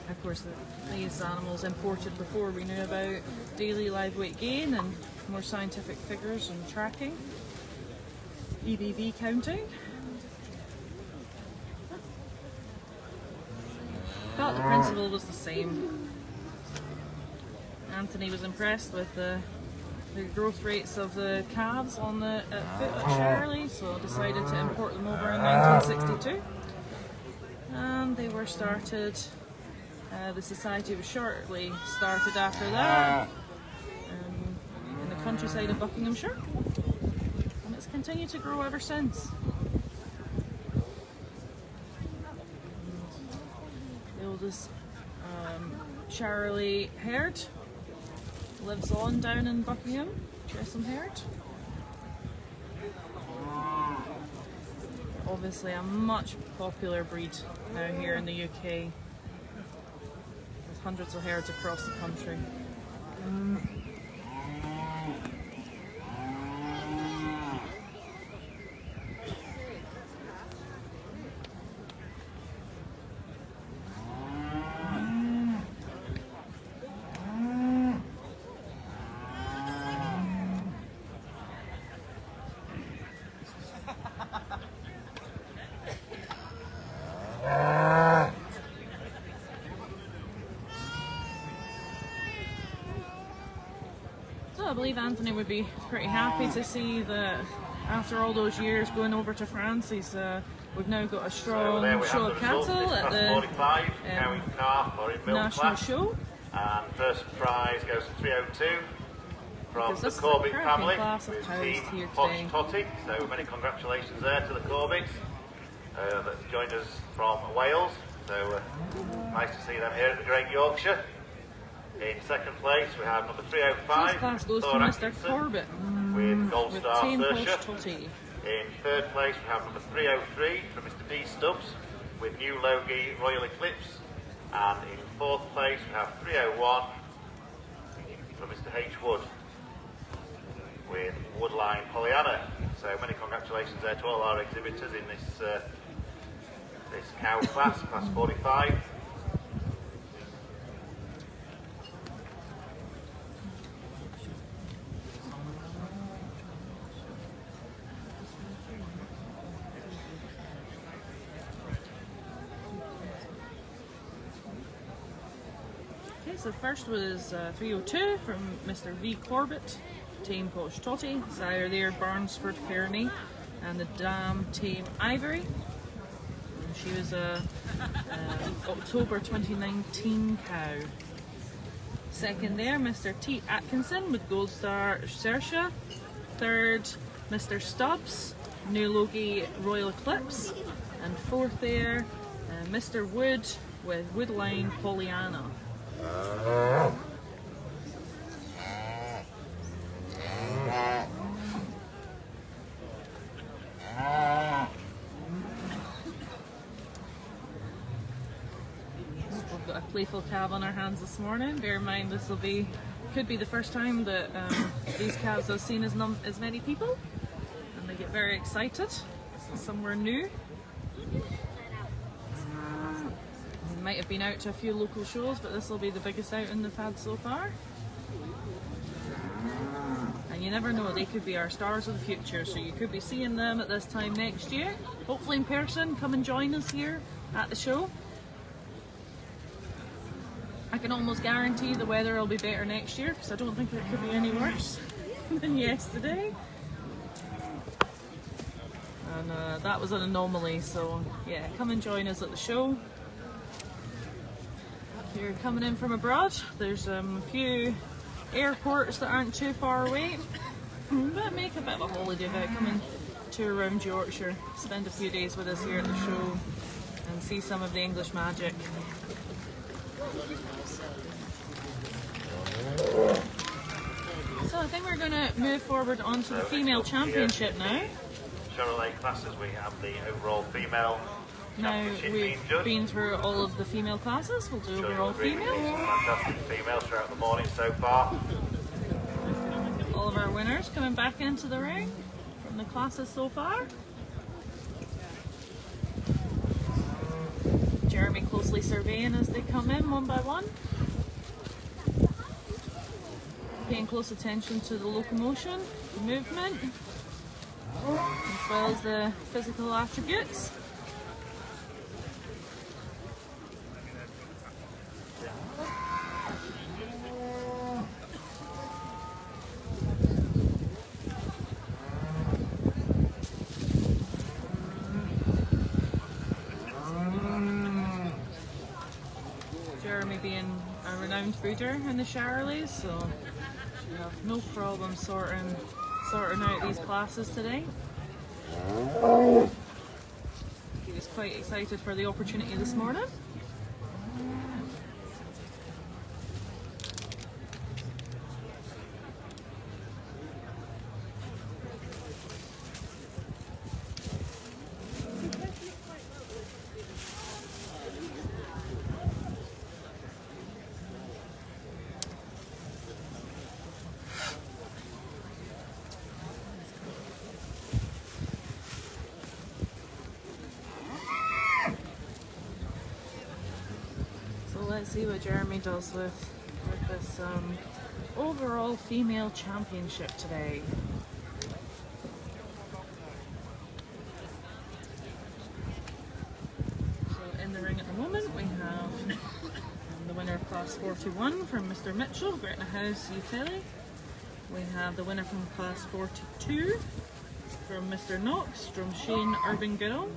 Of course, these animals imported before we knew about daily live weight gain and more scientific figures and tracking, EBV counting. But the principle was the same. Anthony was impressed with the growth rates of the calves on the foot at Charolais, so decided to import them over in 1962. And they were started. The society was shortly started after that in the countryside of Buckinghamshire, and it's continued to grow ever since. The oldest Charolais herd lives on down in Buckingham, Chesham herd. Obviously a much popular breed now here in the UK. Hundreds of herds across the country. I believe Anthony would be pretty happy to see that after all those years going over to France, we've now got a strong show of cattle at the national show. And first prize goes to 302 from the Corbett family with Team Posh Totty. So many congratulations there to the Corbetts that joined us from Wales. So nice to see them here at the Great Yorkshire. In second place we have number 305, class goes to Mr. Corbett with Gold Star Saoirse. In third place we have number 303 from Mr. D Stubbs with New Logie Royal Eclipse, and in fourth place we have 301 from Mr. H Wood with Woodline Pollyanna. So many congratulations there to all our exhibitors in this cow class 45. So first was 302 from Mr. V. Corbett, Tame Posh Totty, sire there Barnsford Kearney, and the dam Tame Ivory. And she was a October 2019 cow. Second there, Mr. T. Atkinson with Gold Star Saoirse. Third, Mr. Stubbs, New Logie Royal Eclipse. And fourth there, Mr. Wood with Woodline Pollyanna. a playful calf on our hands this morning. Bear in mind this could be the first time that these calves have seen as many people, and they get very excited. This is somewhere new. They might have been out to a few local shows, but this will be the biggest outing they've had so far. And you never know, they could be our stars of the future, so you could be seeing them at this time next year. Hopefully in person. Come and join us here at the show. I can almost guarantee the weather will be better next year, because I don't think it could be any worse than yesterday. And that was an anomaly, so yeah, come and join us at the show. If you're coming in from abroad, there's a few airports that aren't too far away, but make a bit of a holiday of it. Come and tour around Yorkshire, spend a few days with us here at the show and see some of the English magic. So I think we're going to move forward onto the female championship now. Charolais classes, we have the overall female Now championship we've being judged. been through all of the female classes. We'll do overall female. Fantastic females throughout the morning so far. All of our winners coming back into the ring from the classes so far. Jeremy closely surveying as they come in one by one. Paying close attention to the locomotion, the movement, as well as the physical attributes. Jeremy being a renowned breeder in the Charolais, so we have no problem sorting out these classes today. He was quite excited for the opportunity this morning. Let's see what Jeremy does with this overall female championship today. So in the ring at the moment we have the winner of class 41 from Mr. Mitchell, Gretna House, Utility. We have the winner from class 42 from Mr. Knox, Drumshane, Urban Girl.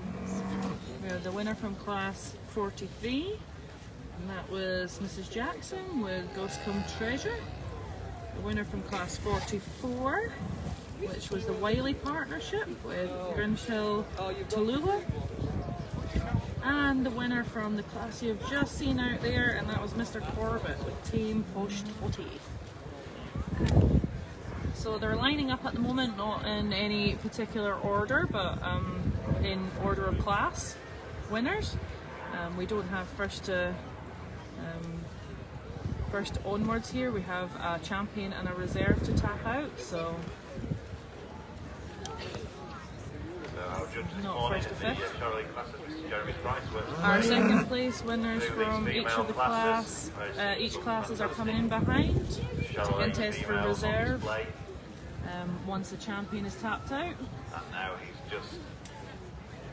We have the winner from class 43. And that was Mrs. Jackson with Ghost Come Treasure. The winner from class 44, which was the Wiley partnership with Grimshill Tallulah. And the winner from the class you've just seen out there, and that was Mr. Corbett with Team Post Totty. So they're lining up at the moment, not in any particular order, but in order of class winners. We don't have first onwards here. We have a champion and a reserve to tap out, so Our judge this not morning first in to the fifth. Charolais classes was Jeremy Price. Our second place winners Through these from each female of the classes, each classes are coming in behind to Charolais contest for females on reserve display. once the champion is tapped out. And now he's just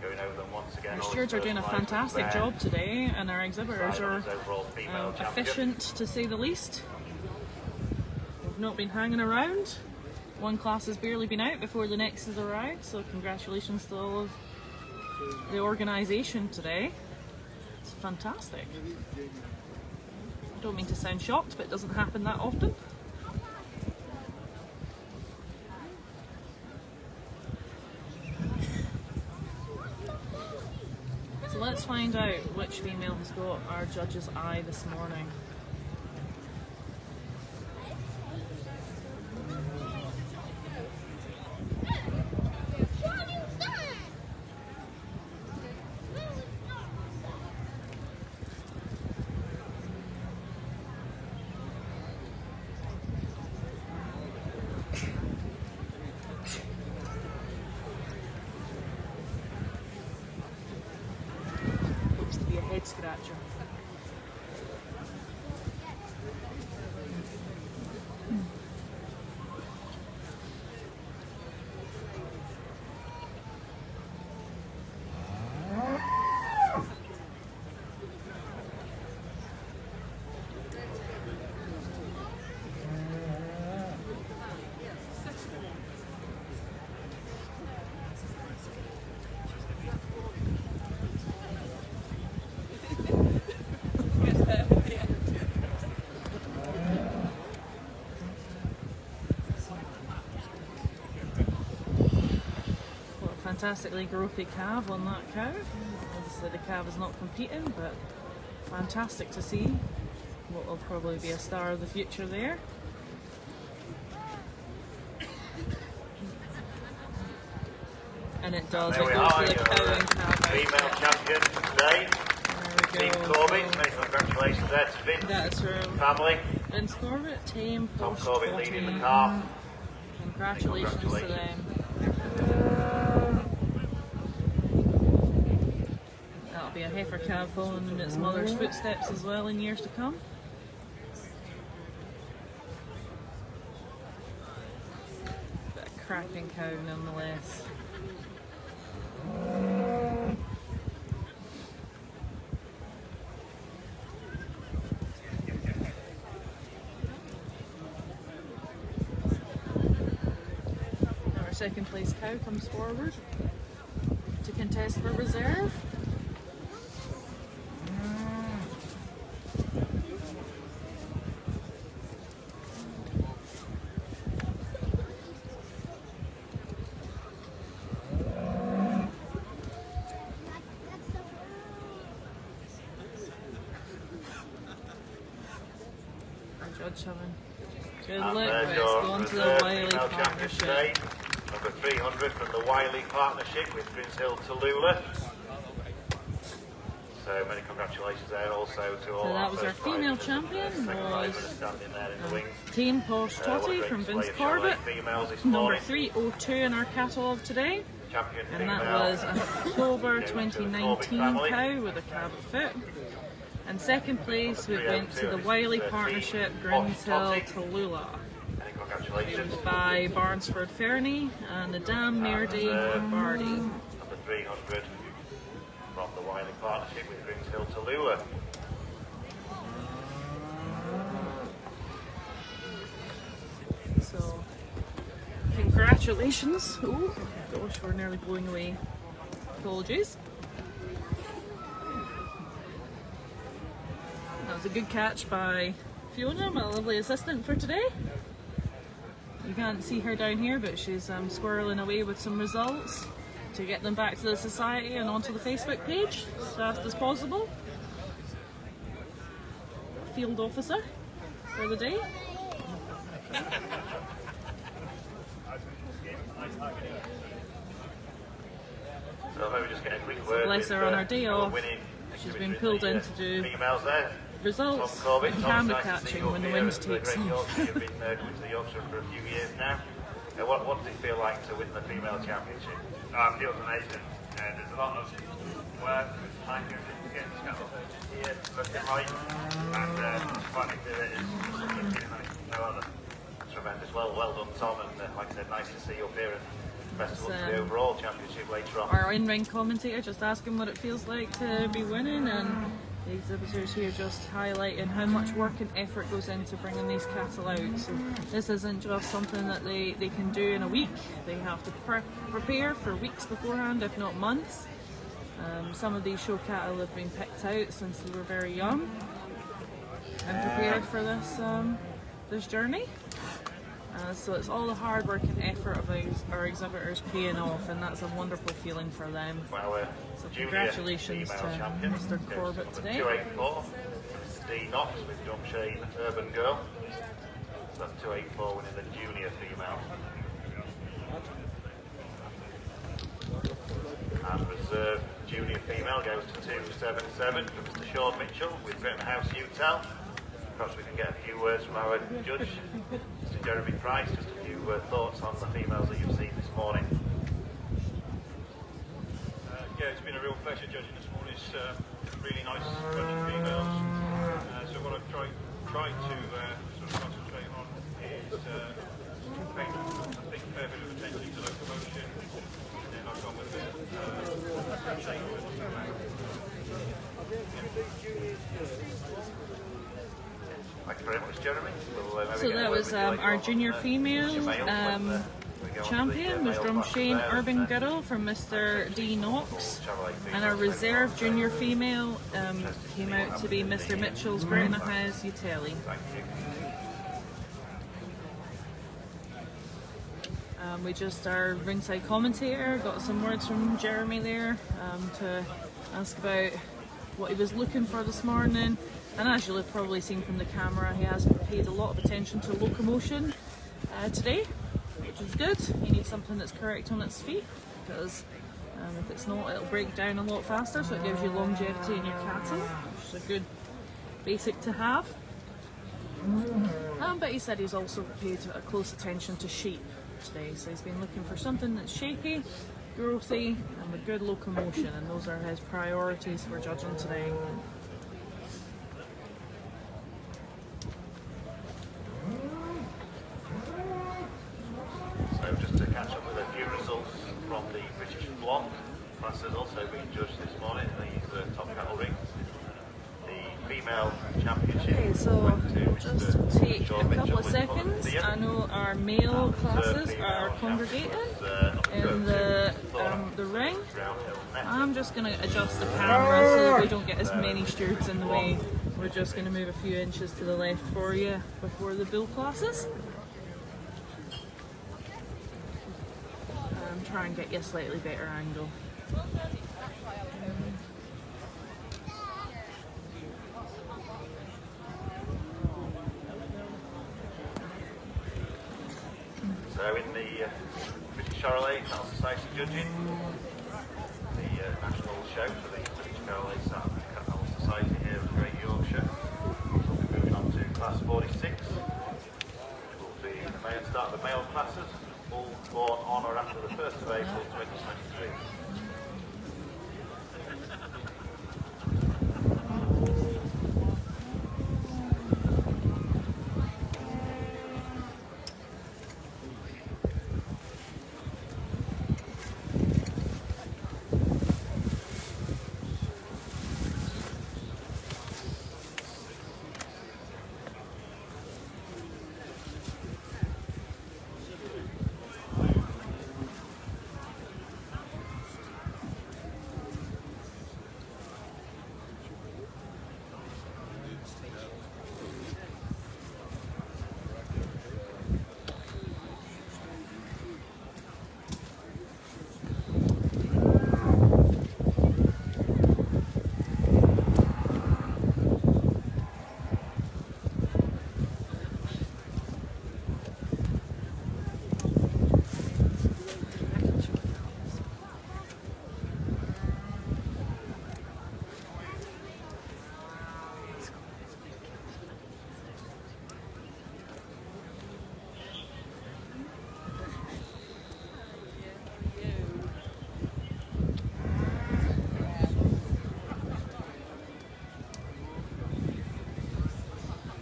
going over them once again. Our All stewards are his doing a first lines fantastic there. job today, and our exhibitors Side on are his overall female champion. efficient to say the least. We've not been hanging around. One class has barely been out before the next has arrived, so congratulations to all of the organisation today. It's fantastic. I don't mean to sound shocked, but it doesn't happen that often. So let's find out which female has got our judge's eye this morning. head scratcher. Fantastically growthy calf on that cow. Obviously the calf is not competing, but fantastic to see. What will probably be a star of the future there. And it does, it goes to the cow and calf female champion today. There we Team go. Corbett, many congratulations there to Vince. That's true. Family. Vince Corbett, team Tom post Corbett 14. leading the car. Congratulations to them. That'll be a heifer calf following in its mother's footsteps as well in years to come. But a cracking cow nonetheless. Our second place cow comes forward to contest for reserve. Judge having good And look, there's but it's your going to the reserve Wiley female champion partnership. today, number 300 from the Wiley partnership with Prince Hill Tallulah. So many congratulations there also to all. So that was our first female prizes, champion, second was prizes standing there in the wings. Team Posh What a Totty great from display Vince of Charolais Corbett, females this number morning. 302 in our catalogue today. Champion And that female. was an October Goes to the Corbett 2019 family. cow with a cab foot. And second place we went to the Wiley partnership, Grimshill Tallulah. Many congratulations. By Barnesford Fernie and the Dam Merdy Bardi. Number 300 from the Wiley partnership with Prince Hill Tallulah. So, congratulations. Oh gosh, we're nearly blowing away. Apologies. That was a good catch by Fiona, my lovely assistant for today. You can't see her down here, but she's squirreling away with some results to get them back to the society and onto the Facebook page as fast as possible. Field officer for the day. So maybe just get a quick word Bless with, her on her day off. winning She's been exhibitor pulled in in to do females there. results Tom Corbett, and Tom, camera nice to see catching you when up the here wind at takes Great off. Yorkshire. You've been coming to the Yorkshire for a few years now. What does it feel like to win the female championship? It feels amazing. There's a lot of work with time here to get this cattle here looking right, and finally do it is looking like no other. Tremendous. Well done, Tom, and like I said, nice to see you up here, and best of luck to the It's, overall championship later on. Our in-ring commentator just asking what it feels like to be winning, and the exhibitors here just highlighting how much work and effort goes into bringing these cattle out. So this isn't just something that they can do in a week. They have to prepare for weeks beforehand, if not months. Some of these show cattle have been picked out since they were very young and prepared for this journey. So it's all the hard work and effort of our exhibitors paying off, and that's a wonderful feeling for them. Well, So junior congratulations female to champion Mr. goes to Corbett number today. 284, Mr. D. Knox with Dumshane Urban Girl. So that's 284 winning the junior female. And reserve junior female goes to 277 from Mr. Sean Mitchell with Rittenhouse Utel. Perhaps we can get a few words from our judge, Mr. Jeremy Price, just a few thoughts on the females that you've seen this morning. Yeah, it's been a real pleasure judging this morning's it's really nice bunch of females. So what I've tried to sort of concentrate on is paying a big fair bit of attention to locomotion, and then I've gone with a bit of shape with Thank you very much, Jeremy. So that was our junior female champion was Drumshane Urban Girl from Mr. D. Knox, and our reserve junior female came out to be Mr. Mitchell's Granahouse Utelli. We just, our ringside commentator, got some words from Jeremy there to ask about what he was looking for this morning. And as you'll have probably seen from the camera, he has paid a lot of attention to locomotion today, which is good. You need something that's correct on its feet, because if it's not, it'll break down a lot faster, so it gives you longevity in your cattle, which is a good basic to have. But he said he's also paid close attention to shape today, so he's been looking for something that's shapy, growthy, and with good locomotion, and those are his priorities for judging today. So just to catch up with a few results from the British block, classes also being judged this morning in the top cattle ring. The female championship. Okay, so went to just Mr. take Sean a couple Mitchell of with seconds. Columbia. I know our male classes Female are championship congregating was, in the ring. Roundhill Net. I'm just going to adjust the camera so that we don't get as many stewards in the way. We're just going to move a few inches to the left for you before the bull classes. Try and get you a slightly better angle. So in the British Charolais Cattle Society judging, the national show for the British Charolais Cattle Society here in Great Yorkshire. We'll be moving on to class 46, which will be the start of the male classes, all born on or after the 1st of April 2023.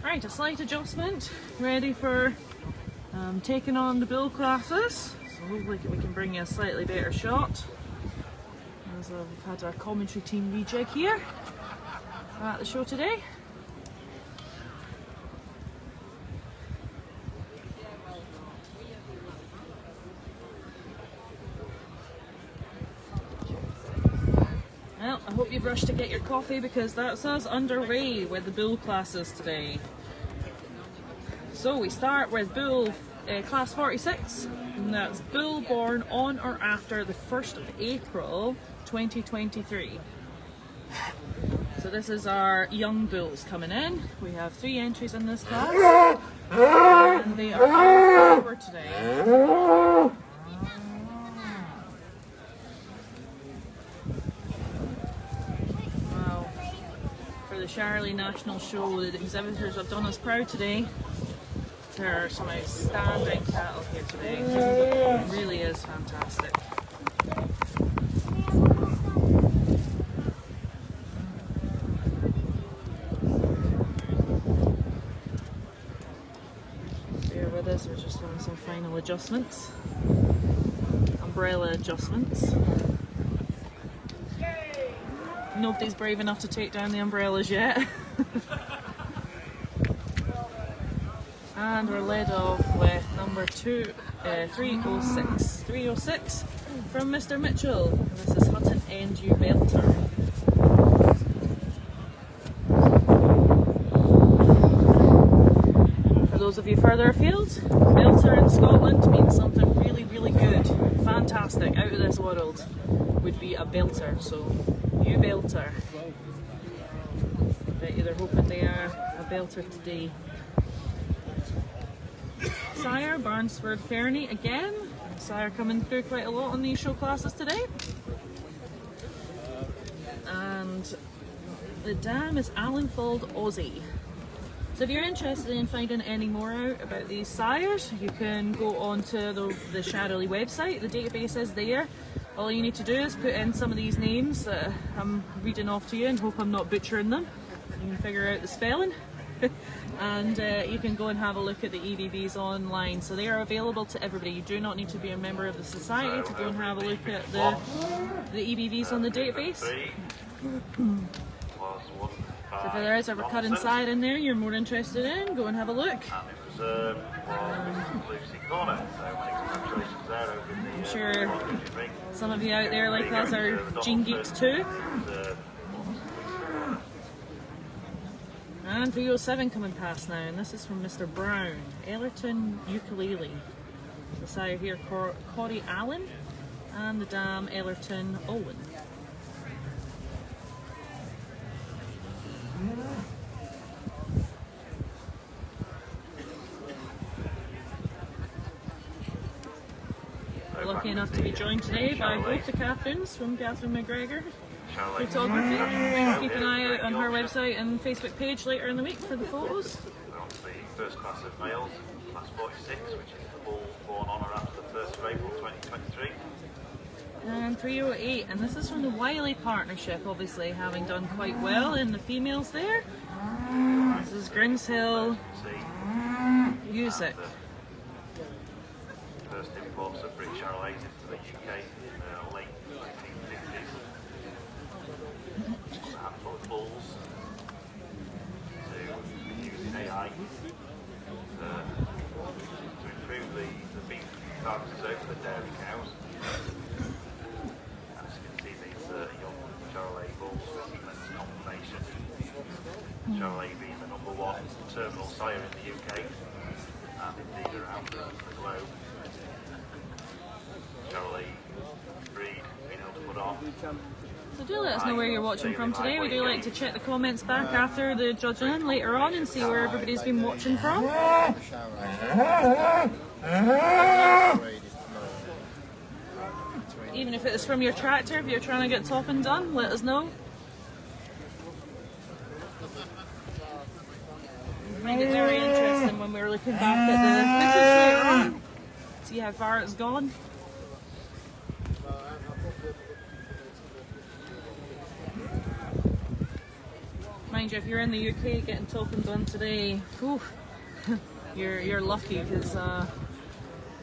Right, a slight adjustment, ready for taking on the bull classes. So hopefully we can bring you a slightly better shot. As we've had our commentary team rejig here at the show today. Well, I hope you've rushed to get your coffee because that's us underway with the bull classes today. So we start with bull class 46, and that's bull born on or after the 1st of April 2023. So this is our young bulls coming in. We have 3 entries in this class, and they are all forward today. For the Charolais National Show, the exhibitors have done us proud today. There are some outstanding cattle here today. It really is fantastic. some final adjustments, umbrella adjustments. Nobody's brave enough to take down the umbrellas yet. And we're led off with number 306 from Mr. Mitchell. And this is Hutton End U Belter. For those of you further afield, Belter in Scotland means something really, really good, fantastic, out of this world would be a belter. So, U Belter. I bet you they're hoping they are a belter today. Sire, Barnsford Fernie again. Sire coming through quite a lot on these show classes today. And the dam is Allingfold Aussie. So if you're interested in finding any more out about these sires, you can go onto the Charolais website. The database is there. All you need to do is put in some of these names that I'm reading off to you and hope I'm not butchering them. You can figure out the spelling. And you can go and have a look at the EBVs online. So they are available to everybody. You do not need to be a member of the society to go and have a look at the EBVs on the database. So if there is a recurring sire in there you're more interested in, go and have a look. I'm sure some of you out there like us are gene geeks too. And 307 coming past now, and this is from Mr. Brown, Ellerton Ukulele. The sire here, Corey Allen, and the dam, Ellerton Owen. We're lucky enough to be joined today by both the Catherines from Catherine McGregor Photography. Keep an eye out on her website and Facebook page later in the week for the photos. We're on to the first class of males, class 46, which is all born on or after the 1st of April 2023. And 308, and this is from the Wiley partnership, obviously having done quite well in the females there. This is Grimshill Music. First imports of British Charolais into the UK in the late 1950s. A handful of bulls to using AI to improve the beef carcasses over the dairy cows. As you can see, these young Charolais bulls with immense combination. Charolais being the #1 terminal sire in the UK and indeed around the globe. Charolais breed being able to put on. So do let us know where you're watching from today. We do like to check the comments back after the judging later on and see where everybody's been watching from. Even if it's from your tractor, if you're trying to get topping done, let us know. I find it very interesting when we're looking back at the footage later on, see how far it's gone. Mind you, if you're in the UK getting topping done today, whew, you're lucky because I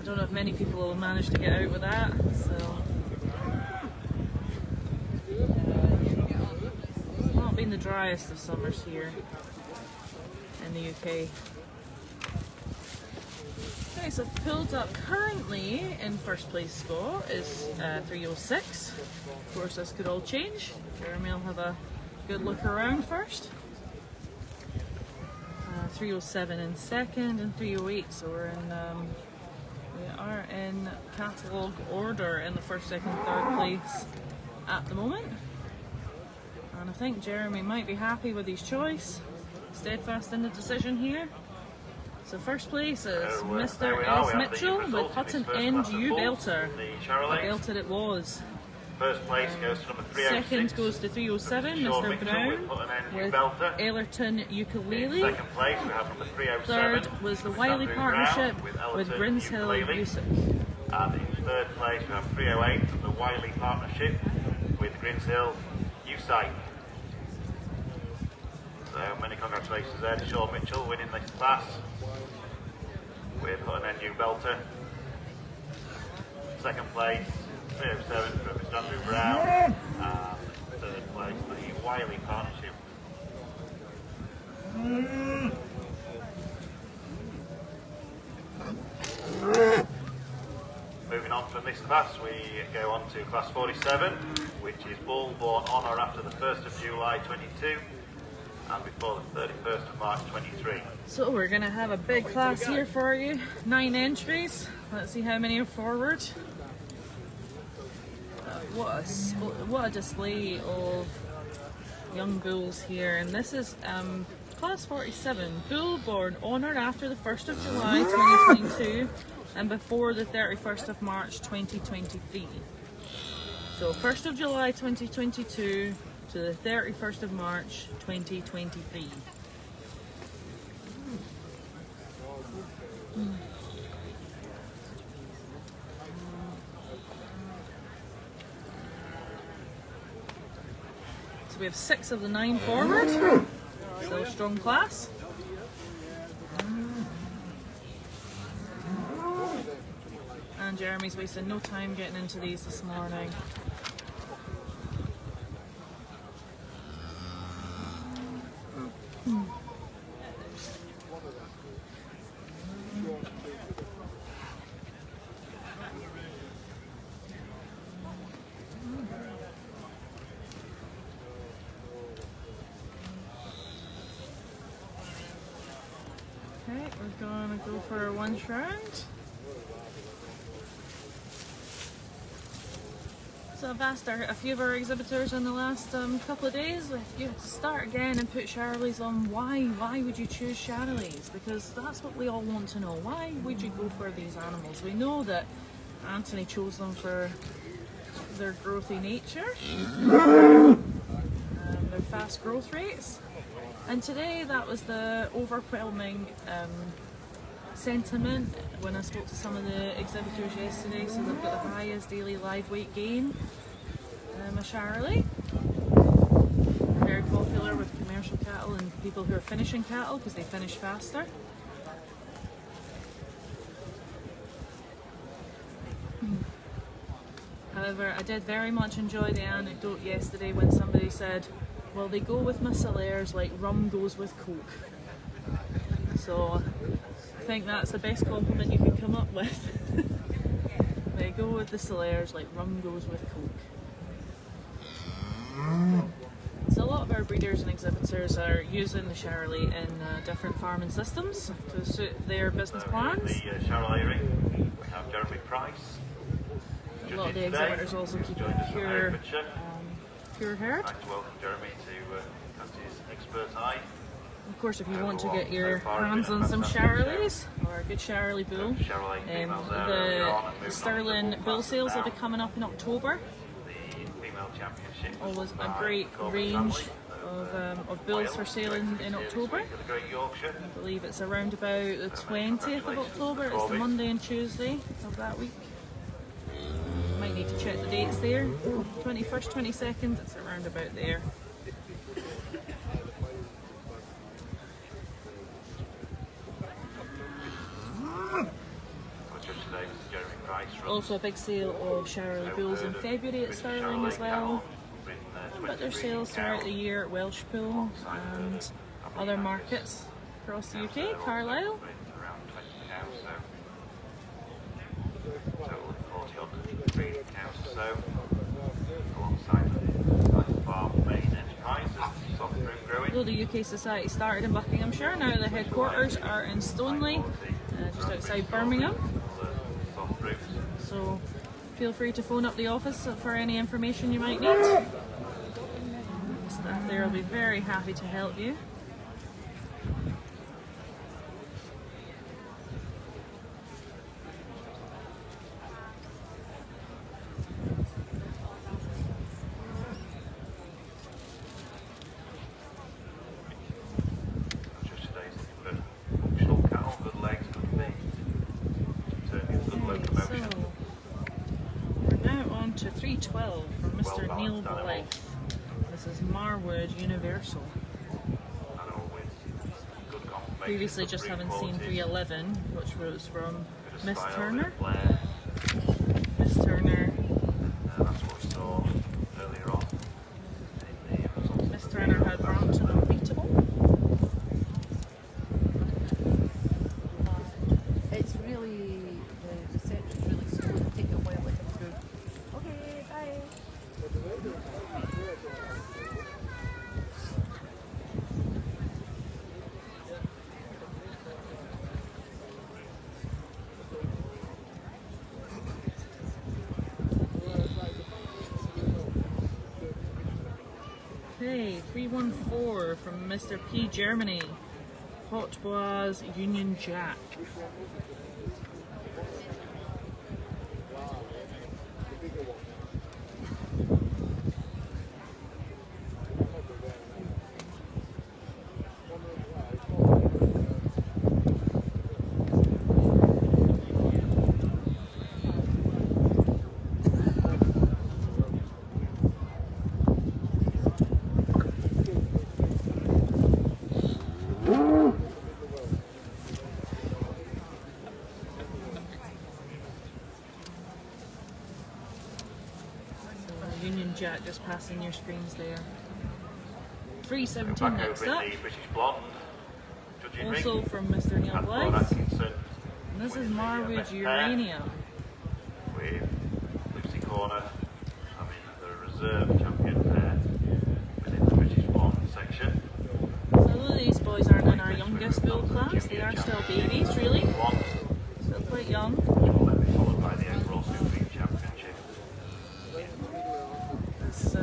don't know if many people will manage to get out with that. So it's not been the driest of summers here in the UK. Okay, so pulled up currently in first place spot is 306. Of course, this could all change. Jeremy will have a good look around first. 307 in second and 308, so we are in catalogue order in the first, second, third place at the moment. And I think Jeremy might be happy with his choice. Steadfast in the decision here. So first place is Mr. S. Mitchell with Hutton End U Belter. A belter it was. First place goes to number 306. Second goes to 307, Mr. Brown with Ellerton Ukulele. Second place we have number 307. Third was the Wiley partnership with Grimshill Music. And in third place we have 308 from the Wiley partnership with Grimshill Music. So many congratulations there to Sean Mitchell winning this class. we're putting a new belter. Second place, 307 from Mr. Andrew Brown, and third place, the Wiley Partnership. Moving on from this class, we go on to class 47, which is bull born on or after the 1st of July 22 and before the 31st of March 23. So we're going to have a big class here for you. 9 entries. Let's see how many are forward. What a display of young bulls here. And this is class 47, bull born on or after the 1st of July 2022 and before the 31st of March 2023. So 1st of July 2022 to the 31st of March 2023. So we have 6 of the 9 forward. Still a strong class. And Jeremy's wasting no time getting into these this morning. Okay, we're gonna go for one round. So I've asked a few of our exhibitors in the last couple of days if you had to start again and put Charolais on, why would you choose Charolais? Because that's what we all want to know. Why would you go for these animals? We know that Anthony chose them for their growthy nature, their fast growth rates, and today that was the overwhelming sentiment when I spoke to some of the exhibitors yesterday. So they've got the highest daily live weight gain, a Charolais. Very popular with commercial cattle and people who are finishing cattle because they finish faster. However, I did very much enjoy the anecdote yesterday when somebody said, well, they go with Muscelaires like rum goes with Coke. So I think that's the best compliment you can come up with. They go with the Solaires like rum goes with Coke. So a lot of our breeders and exhibitors are using the Charolais in different farming systems to suit their business plans. In the Charolais ring, we have Jeremy Price. A lot of the exhibitors also keep a pure herd. I'd like to welcome Jeremy to cast his expert eye. Of course, if you want to get your hands on some Charolais or a good Charolais bull, the Sterling bull sales will be coming up in October. Always a great range of bulls for sale in October. I believe it's around about the 20th of October. It's the Monday and Tuesday of that week. Might need to check the dates there. 21st, 22nd, it's around about there. Also a big sale of Charolais bulls in February at Sterling as well. But there's sales throughout the year at Welsh Pool and other markets across the UK, Carlisle. Although the UK Society started in Buckinghamshire, now the headquarters are in Stoneleigh, just outside Birmingham. So feel free to phone up the office for any information you might need. Staff there will be very happy to help you. To 312 from Mr. Neil Blythe. This is Marwood Universal. Previously just haven't seen 311, which was from Miss Turner. Miss Turner. That's what we saw earlier on. Miss Turner had Brampton unbeatable. It's really, the reception's really slow to take a while to come through. Okay, bye. Okay, 314 from Mr. P, Germany. Hot Bois Union Jack. Union Jack just passing your screens there. 317 Back next over up. in the British Blonde. Judging Also ring. from Mr. Neil And Lord Blythe. Atkinson And this is with the, Marwood best pair, Uranium. with Lucy Corner having the reserve champion pair within the British Blonde section. So although these boys aren't in our youngest build class, they are still babies really. Blonde, Still quite young. which will then be followed by the overall Supreme Championship. This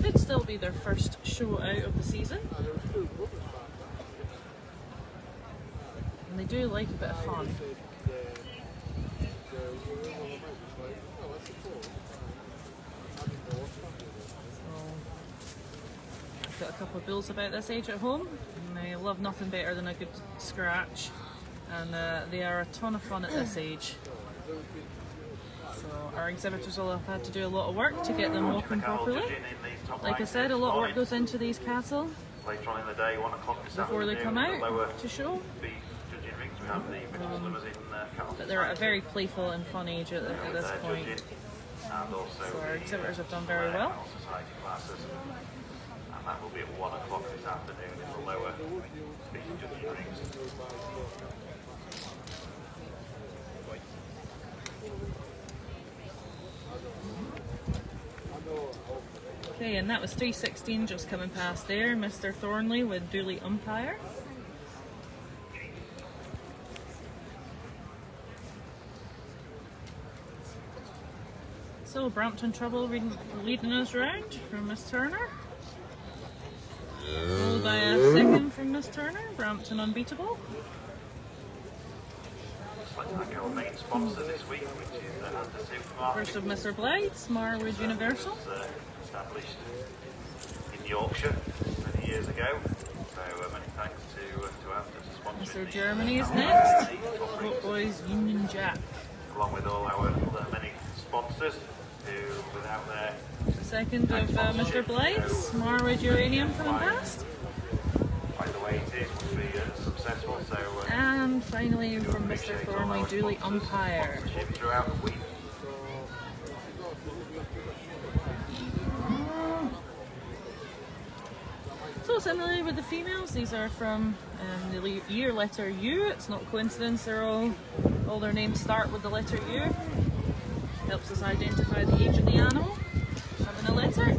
could still be their first show out of the season. And they do like a bit of fun. I've got a couple of bulls about this age at home, and they love nothing better than a good scratch, and they are a ton of fun at this age. So our exhibitors will have had to do a lot of work to get them walking properly. Like I said, a lot of work goes into these cattle Later on in the day, 1 o'clock this before they come afternoon, the lower out to show. speed judging rings, we have the British Limousine cattle. But they're at a very playful and fun age at this point. And also So our the, exhibitors have done very well. Animal Society classes. And that will be at 1 o'clock this afternoon in the lower speed judging rings. Okay, and that was 316 just coming past there. Mr. Thornley with Dooley Umpire. So Brampton Trouble leading us round from Miss Turner. Followed by a second from Miss Turner. Brampton Unbeatable. Let's like our main sponsor this week, which is the supermarket. First of Mr. Blythe's, Marwood Universal. Was, established in Yorkshire many years ago. So many thanks to Asda for sponsoring Mr. Germany's next. Hot Boys Union Jack. Along with all our other many sponsors who, without their Second of Mr. Blythe's, Marwood Uranium coming past. by the way it is, would be successful. So And finally from Mr. appreciate all Thornley, our Dooley sponsors' Umpire. sponsorship throughout the week. So similarly with the females, these are from the year letter U. It's not coincidence, they're all their names start with the letter U. Helps us identify the age of the animal, having a letter.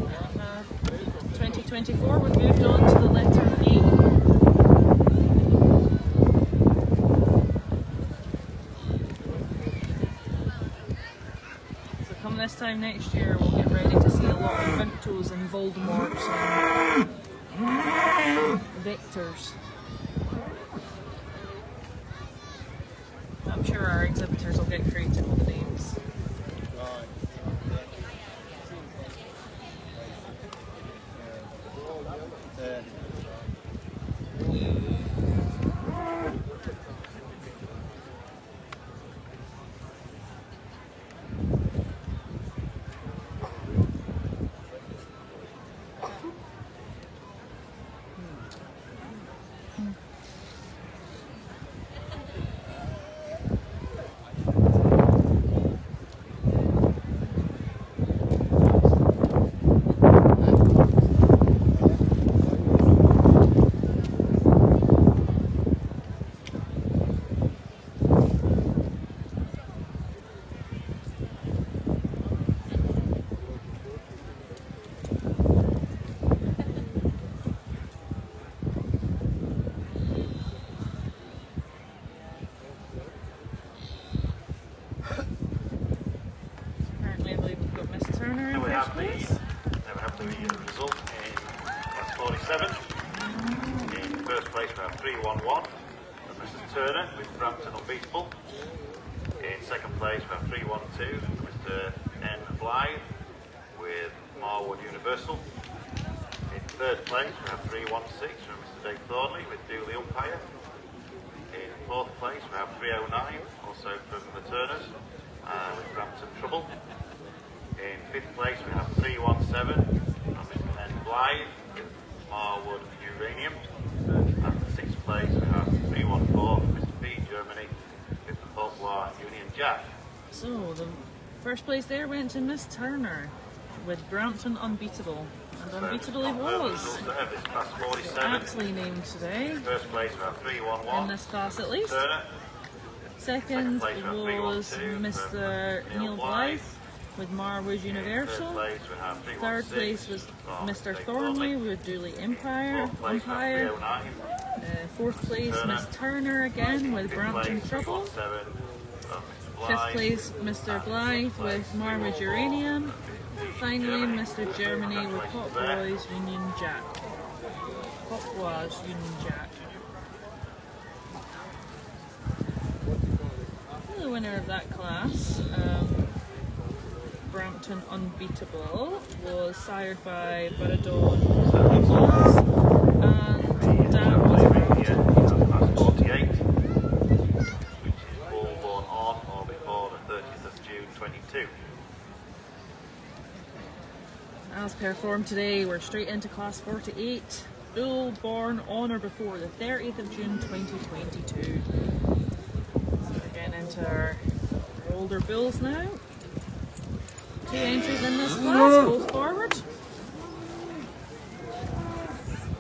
2024 we moved on to the letter V. So come this time next year we'll get ready to see a lot of Vintos and Voldemorts and Victors. I'm sure our exhibitors will get creative with the names. 311 from Mrs. Turner with Brampton Unbeatable. In second place, we have 312 from Mr. N. Blythe with Marwood Universal. In third place, we have 316 from Mr. Dave Thornley with Dooley Umpire. In fourth place, we have 309, also from the Turners, with Brampton Trouble. In fifth place, we have 317 from Mr. N. Blythe with Marwood Uranium. And in sixth place, we have 314 from Mr. P. Germany with the Folklore Union Jack. So the first place there went to Miss Turner with Brampton Unbeatable. And Unbeatable it was. This class 47. Aptly named today. In first place, we have 311. In this class at least. Turner. Second place, we have was 312 Mr. from Neil Blythe with Marwood Universal. Third place was Mr. Thornley with Dooley Umpire. Fourth place, Miss Turner again with Brampton Trouble. Fifth place, Mr. Blythe with Marwood Uranium. Finally, Mr. Germany with Popboys Union Jack. Popboys Union Jack. The winner of that class, Brampton Unbeatable, was sired by Buradon and dam was Class 48, which is all born on or before the 30th of June 22. As performed today, we're straight into class 48, bull born on or before the 30th of June 2022. So we're getting into our older bulls now. 2 entries in this class, both forward.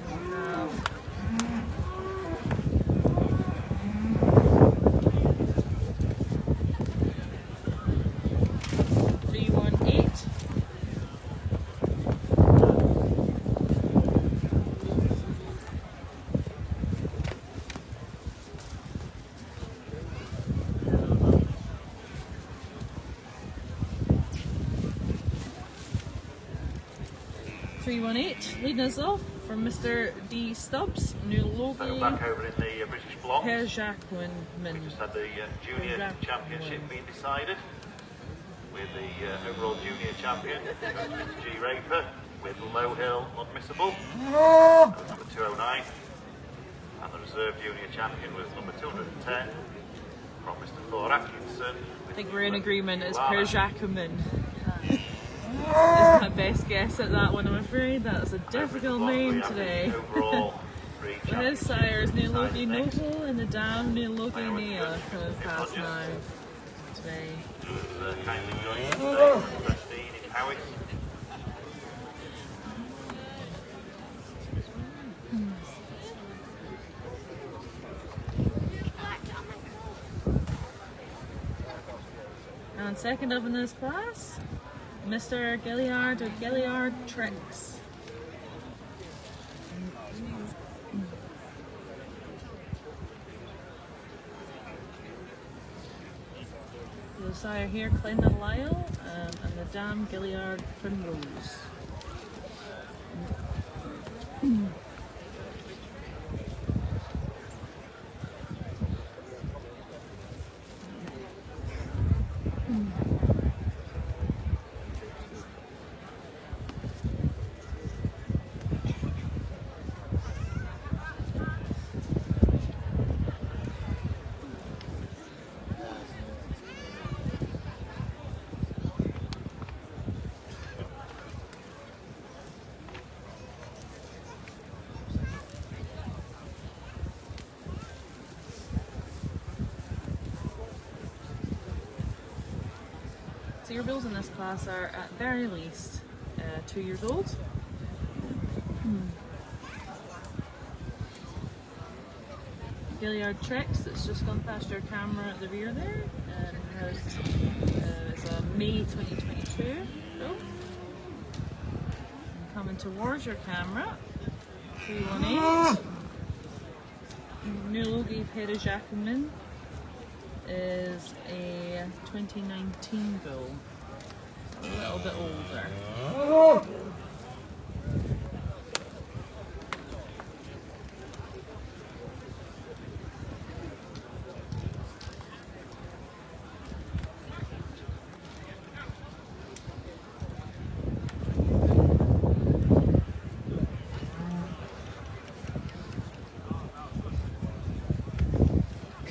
We have 318. 318, leading us off from Mr. D. Stubbs, New So Logie, back over in the British block. Herr Jacquemin. Just had the junior championship being decided with the overall junior champion, Mr. G. Raper, with Low Hill Unmissable, number 209, and the reserve junior champion was number 210 from Mr. Thor Atkinson. I think we're in agreement, it's Herr Jacquemin. Is my best guess at that one, I'm afraid. That's a difficult name today. But his sires, Neil Logie Noble and the dam Neil Logie Nea have passed now today. Kindly joining today, Prestige in Howitt. And second up in this class, Mr. Gilliard of Gilliard Tricks. The sire here, Clendon Lyle, and the dam Gilliard Primrose. So your bulls in this class are at very least 2 years old. Gilliard Tricks, that's just gone past your camera at the rear there, and it's a May 2022 bull. And coming towards your camera, 318. New Logie Pere Jacquemin is a 2019 bull, a little bit older.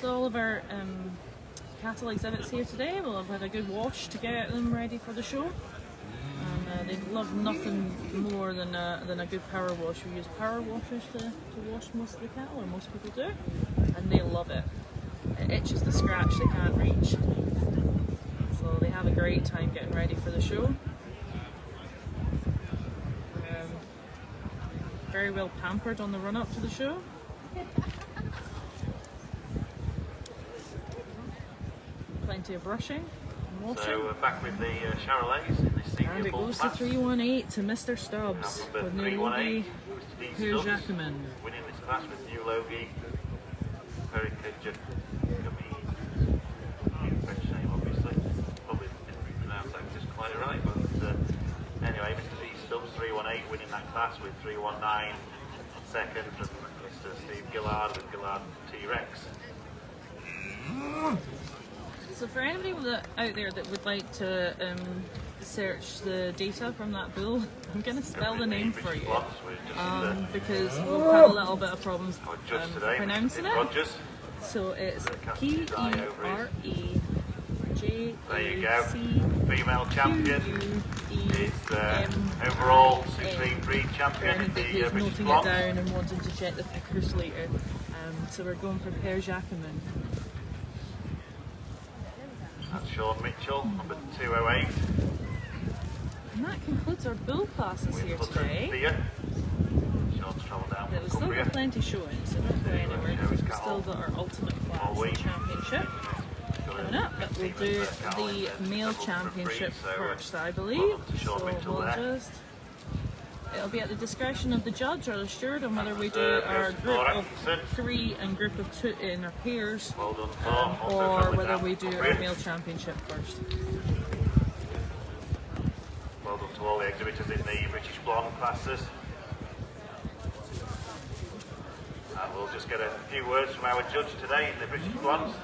finished all of our cattle exhibits here today. We'll have had a good wash to get them ready for the show. And they love nothing more than a good power wash. We use power washers to wash most of the cattle, or most people do, and they love it. It itches the scratch they can't reach. So they have a great time getting ready for the show. Very well pampered on the run up to the show. Plenty of brushing and washing. So we're back with the Charolais in this senior And it bull goes to class. 318 to Mr. Stubbs Number with new 318, Logie Mr. D. Pier Stubbs, Jacquemin. winning this class with new Logie. Very good French name, obviously. Probably didn't pronounce that just quite right, but anyway, Mr. D. Stubbs 318 winning that class with 319 second, and Mr. Steve Gillard with Gillard T-Rex. So for anybody out there that would like to search the data from that bull, I'm going to spell the name for you because we've had a little bit of problems pronouncing it. Rogers. So it's There you go. Female champion is overall Supreme Breed champion in the Who's British noting it Blondes. down and wanting to check the figures later. So we're going for Pier Jacquemin. That's Sean Mitchell, number 208. And that concludes our bull classes here today. Sean's travelled down We've from still Cumbria. got plenty showing, so don't go anywhere. We've still got our ultimate class championship coming up, but we'll do the male championship first, I believe. So we'll just, it'll be at the discretion of the judge or the steward on whether we do our group of 3 and group of 2 in our pairs, Well done, Thor. Also or travelling whether down we from do Cumbria. our male championship first. Well done to all the exhibitors in the British Blonde classes. And we'll just get a few words from our judge today in the British Blondes.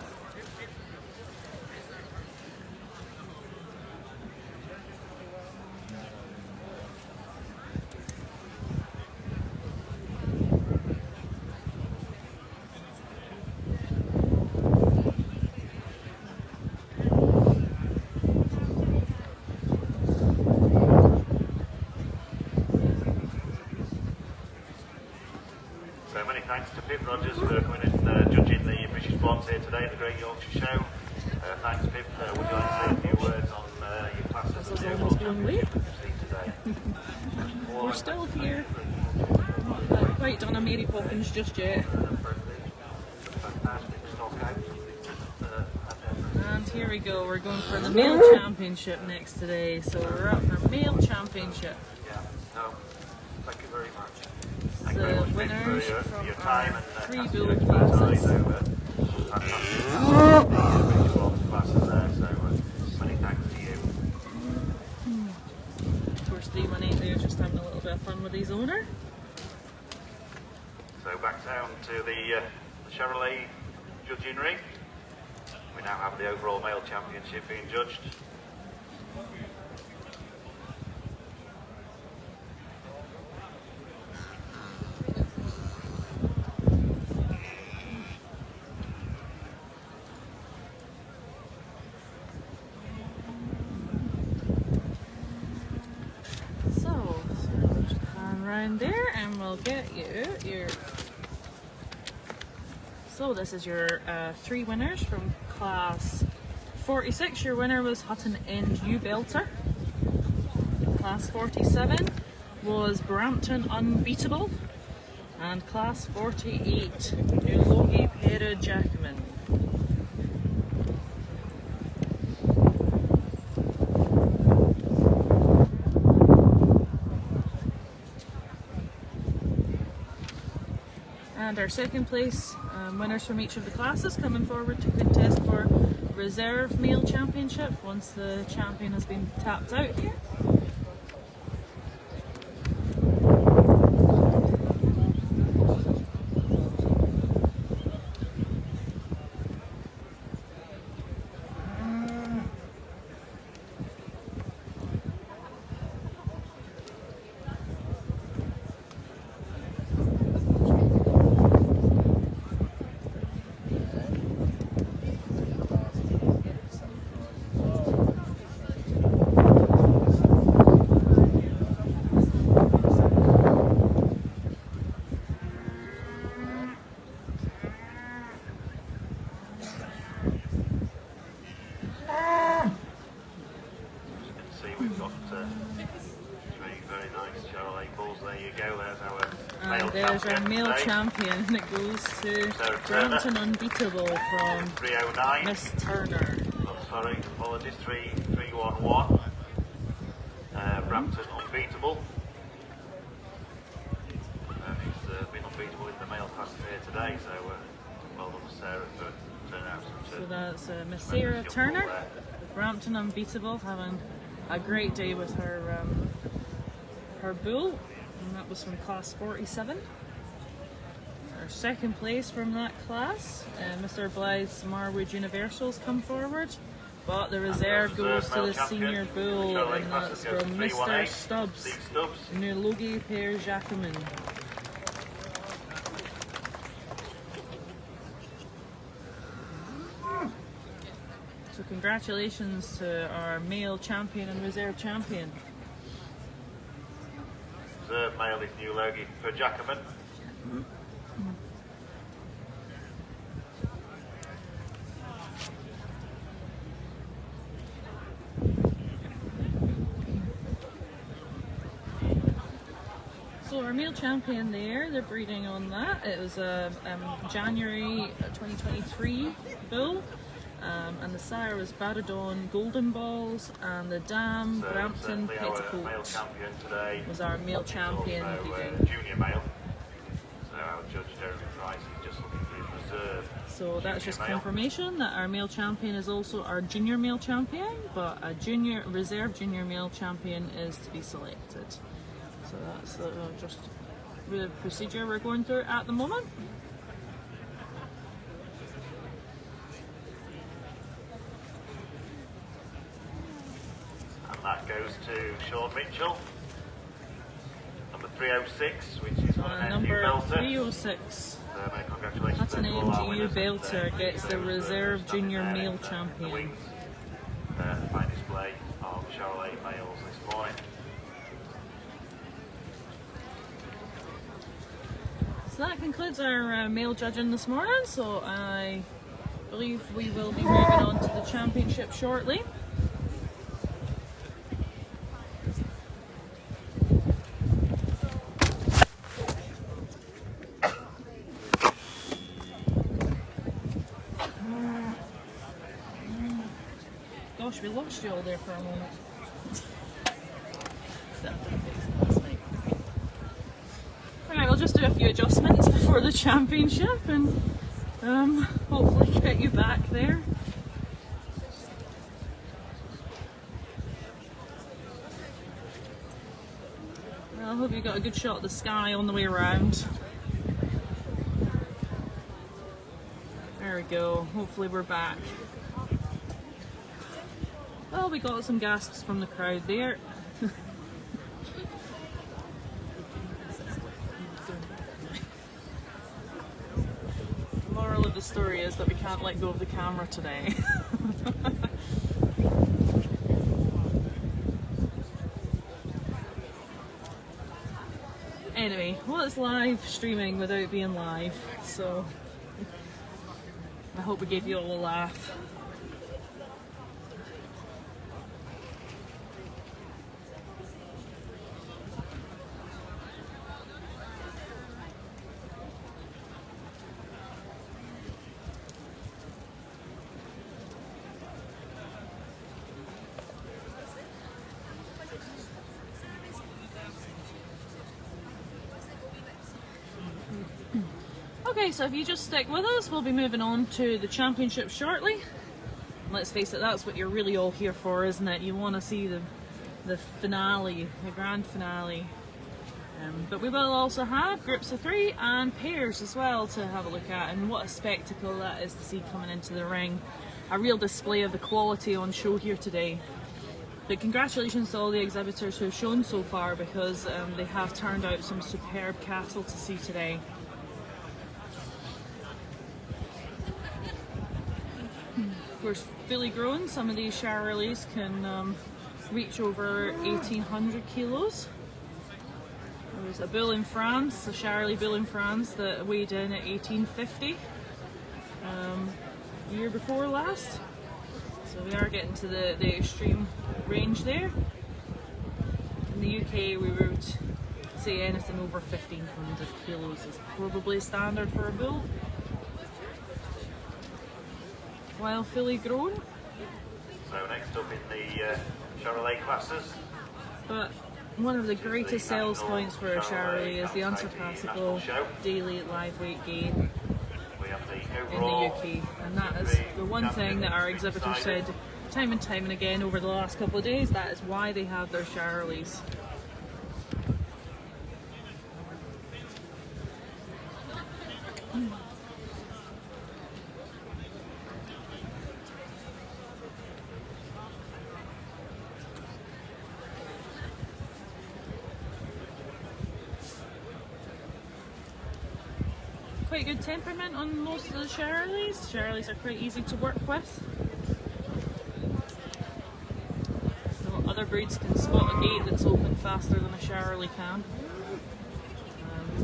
So many thanks to Pip Rogers for coming and judging the British Blondes here today at the Great Yorkshire Show. Thanks Pip. Would you like to say a few words on your classes This and is the almost overall one week. championship you've seen today? We're still here. Not quite done a Mary Poppins just yet. Fantastic stock out. And here we go, we're going for the male championship next today. So we're up for male championship. Yeah, no, thank you very much. The Thank you very much, Pip, winners for your from time our and 3 casting bull your expertise classes. over fantastic British Blondes classes there. So many thanks to you. Of course, 318 there just having a little bit of fun with his owner. So back down to the Charolais judging ring. We now have the overall male championship being judged. So just pan round there and we'll get you your... So this is your 3 winners from class 46. Your winner was Hutton End U Belter. Class 47 was Brampton Unbeatable. And class 48, New Logie Pier Jacquemin. And our second place winners from each of the classes coming forward to contest for reserve male championship once the champion has been tapped out here. there's our male champion, and it goes to Brampton Unbeatable from 309. Miss Turner. Oh, sorry, apologies. 311. Brampton Unbeatable. He's been unbeatable in the male class here today, so well done to Sarah for turning out such So a that's Miss Sarah Turner, Brampton Unbeatable, having a great day with her her bull, and that was from class 47. Our second place from that class, Mr. Blythe's Marwood Universals come forward, but the reserve goes to the senior bull, and that's from Mr. Stubbs, Nulogi Per Jacquemin. So congratulations to our male champion and reserve champion. Reserve male is Nulogi Per Jacquemin. So our male champion there, they're breeding on that. It was a January 2023 bull, and the sire was Baradon Golden Balls, and the dam Brampton Our male Petticoat champion today was our male champion. also, junior male. So our judge Jeremy Price is just looking for his reserve. So that's just male. confirmation that our male champion is also our junior male champion, but a reserve junior male champion is to be selected. So that's just the procedure we're going through at the moment. And that goes to Sean Mitchell, number 306, which is an NU Number belter. 306. Many congratulations. That's an to all our NGU winners. belter, gets the There was, reserve standing junior there male in the champion. wings. Fine display of Charolais males this morning. So that concludes our male judging this morning, so I believe we will be moving on to the championship shortly. Gosh, we lost you all there for a moment. Right, we'll just do a few adjustments before the championship and hopefully get you back there. Well, I hope you got a good shot of the sky on the way around. There we go, hopefully we're back. Well, we got some gasps from the crowd there. The moral of the story is that we can't let go of the camera today. Anyway, what's live streaming without being live? So I hope we gave you all a laugh. Okay, so if you just stick with us, we'll be moving on to the championship shortly. Let's face it, that's what you're really all here for, isn't it? You want to see the finale, the grand finale. But we will also have groups of 3 and pairs as well to have a look at, and what a spectacle that is to see coming into the ring. A real display of the quality on show here today. But congratulations to all the exhibitors who have shown so far, because they have turned out some superb cattle to see today. Of course, fully grown, some of these Charolais can reach over 1800 kilos. There was a bull in France, a Charolais bull in France that weighed in at 1850 year before last. So we are getting to the extreme range there. In the UK we would say anything over 1500 kilos is probably standard for a bull. While fully grown. So next up in the Charolais classes. But one of the greatest sales points for a Charolais is the unsurpassable daily live weight gain We have the in the overall. UK, and that is the one thing that our exhibitors said time and time and again over the last couple of days. That is why they have their Charolais. Quite good temperament on most of the Charolais. Charolais are quite easy to work with. So other breeds can spot a gate that's open faster than a Charolais can.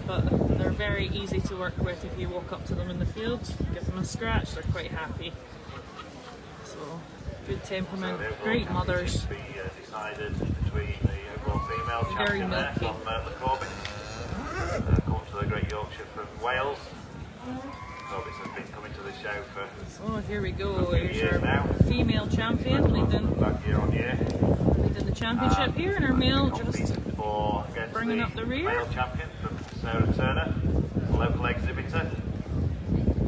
But they're very easy to work with if you walk up to them in the field, give them a scratch, they're quite happy. So good temperament, great mothers. Be decided between the overall female Very champion there milky. from the Corbett. Come to the Great Yorkshire from Wales. Corbetts have been coming to the show for Oh, here we go. few Here's years our now. female champion leading Back year on year. the championship here, and our male just Competed for against bringing up the rear. male champion from Sarah Turner, a local exhibitor.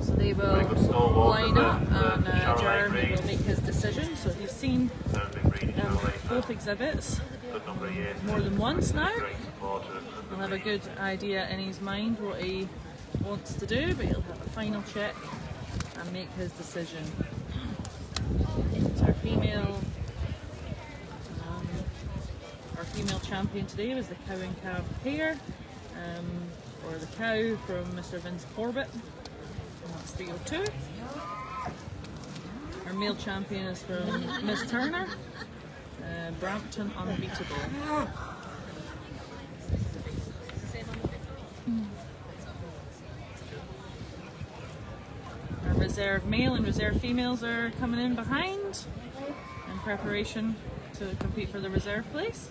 so they will Very good stalwart line of up, and the Charolais Jeremy breed. will make his decision. So he's seen So I've been reading Charolais for both exhibits a good number of years. more than once now. Great supporter of the He'll have a good idea in his mind what he wants to do, but he'll have a final check and make his decision. So our female champion today was the cow and calf pair, or the cow from Mr. Vince Corbett, and that's 302. Our male champion is from Miss Turner, Brampton Unbeatable. Our reserve male and reserve females are coming in behind in preparation to compete for the reserve place.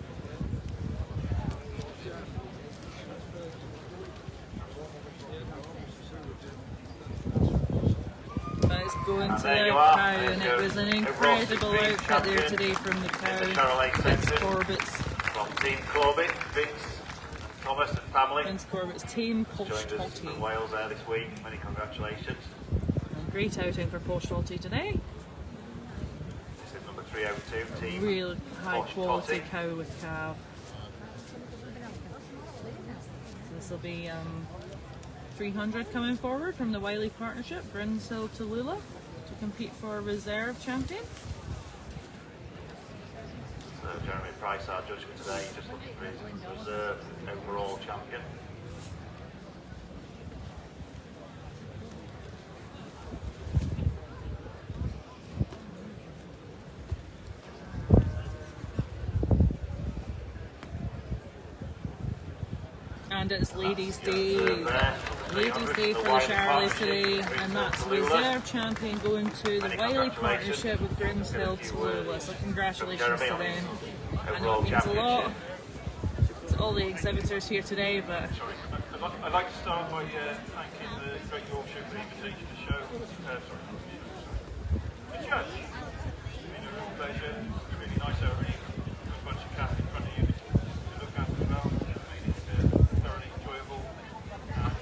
But it's going to there the you are. cow, There's and it your was an overall incredible Supreme outfit there champion today from the in the cow, Charolais Vince section. Corbett's. From Team Corbett, Vince, Thomas and family. Vince Corbett's team, Joined us Posh from Wales there this week. Many congratulations. Great outing for Posh today. This is number 302 team. Real high Posh quality Totty. cow with calf. So this will be 300 coming forward from the Wiley Partnership, Grimshill to Lula, to compete for reserve champion. So Jeremy Price, our judge for today, just looking for his reserve overall champion. And it's Ladies' Your Day. reserve there. Ladies' Day for the Wiley Charolais Partnership, today, Grimshill and that's to Lula. reserve champion going to the Many Wiley congratulations. Partnership with Grimshill to Lula. So congratulations Jeremy to on his them. I know overall it means a lot championship. to all the exhibitors here today, but I'd like to start by thanking the Great Yorkshire for the invitation to show. The judge. It's been a real pleasure. It's a really nice outing. A bunch of cats in front of you to look at as well. It's made it thoroughly enjoyable. And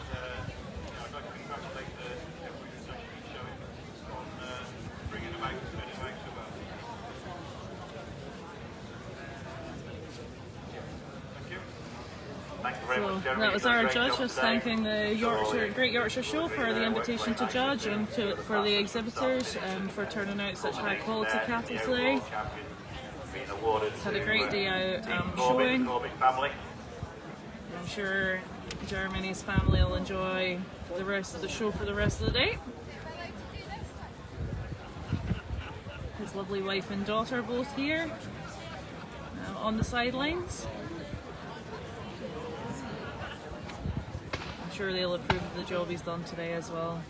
I'd like to congratulate everybody that's actually been showing on bringing them out and turning them out so well. Thank you. Thank you very so much, Jeremy. that was You've done a our great judge job just today. thanking the Great Yorkshire Show for the invitation to judge and for the exhibitors for turning out such high quality cattle today. Had a great day out showing. Corbett family. I'm sure Jeremy and his family will enjoy the rest of the show for the rest of the day. His lovely wife and daughter both here on the sidelines. I'm sure they'll approve of the job he's done today as well.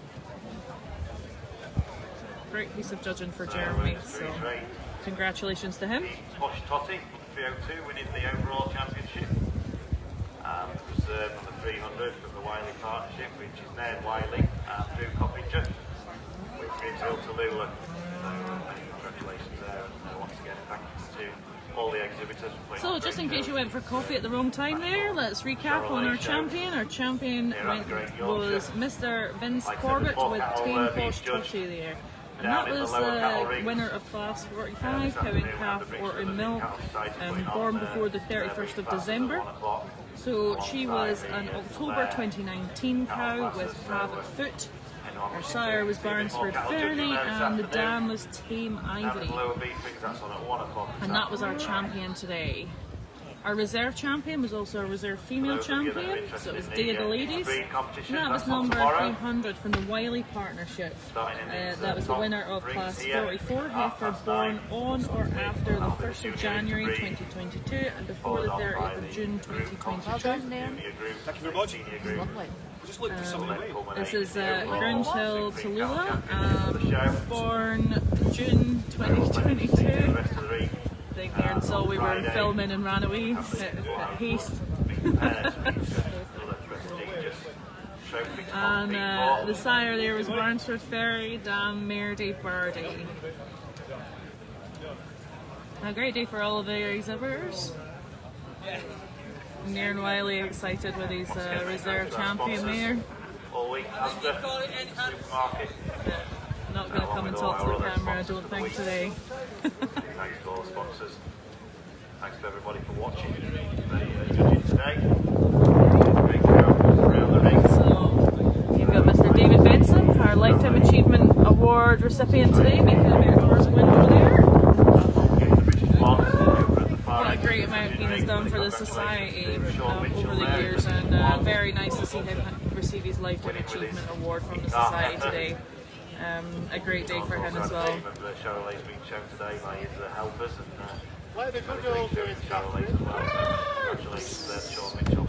Great piece of judging for Jeremy, so congratulations to him. Posh Totty, 302, winning the overall championship. reserved on the 300 from the Wiley Partnership, which is Nairn Wiley and Drew Coppinger, which gives Iltalula. So many congratulations there, and once again thanks to all the exhibitors for putting So on just great in case shows. you went for coffee at the wrong time there, let's recap on our champion. Our champion was Mr. Vince Corbett with Tame Posh Tushy there. And that was the winner of Class 45, cow and calf or in milk, born before the 31st of December. So she was an October 2019 cow with calf at foot. Her sire was Barnsford Fernie and the dam was Tame Ivory. And that was our champion today. Our reserve champion was also a reserve female champion, so it was Day of the Ladies. And that was number 300 from the Wiley Partnership. That was the winner of Class 44, heifer born on or after the 1st of January 2022 and before the 30th of June 2022. Well done, Nairn. Thank you very much. Lovely. Just look for some of the This is Grinchill Tallulah, born June 2022. I think Nairn saw we were filming and ran away at haste. And the sire there was Barnsford Ferry, Dam Merdy Birdie. A great day for all of the exhibitors. Nairn Wiley excited with his reserve champion there. Not going to come and talk to the camera, I don't think, today. Thanks to all the sponsors. Thanks to everybody for watching the judging today. Great show around the ring. So, you've got Mr. David Benson, our Lifetime Achievement Award recipient today, making a bit of first window there. What a great amount he has done for the society over the years, and very nice to see him receive his Lifetime Achievement Award from the society today. A great day for him as well. The Charolais being shown today by his helpers, and Let the good old do it. Charolais as well. So congratulations there to Sean Mitchell.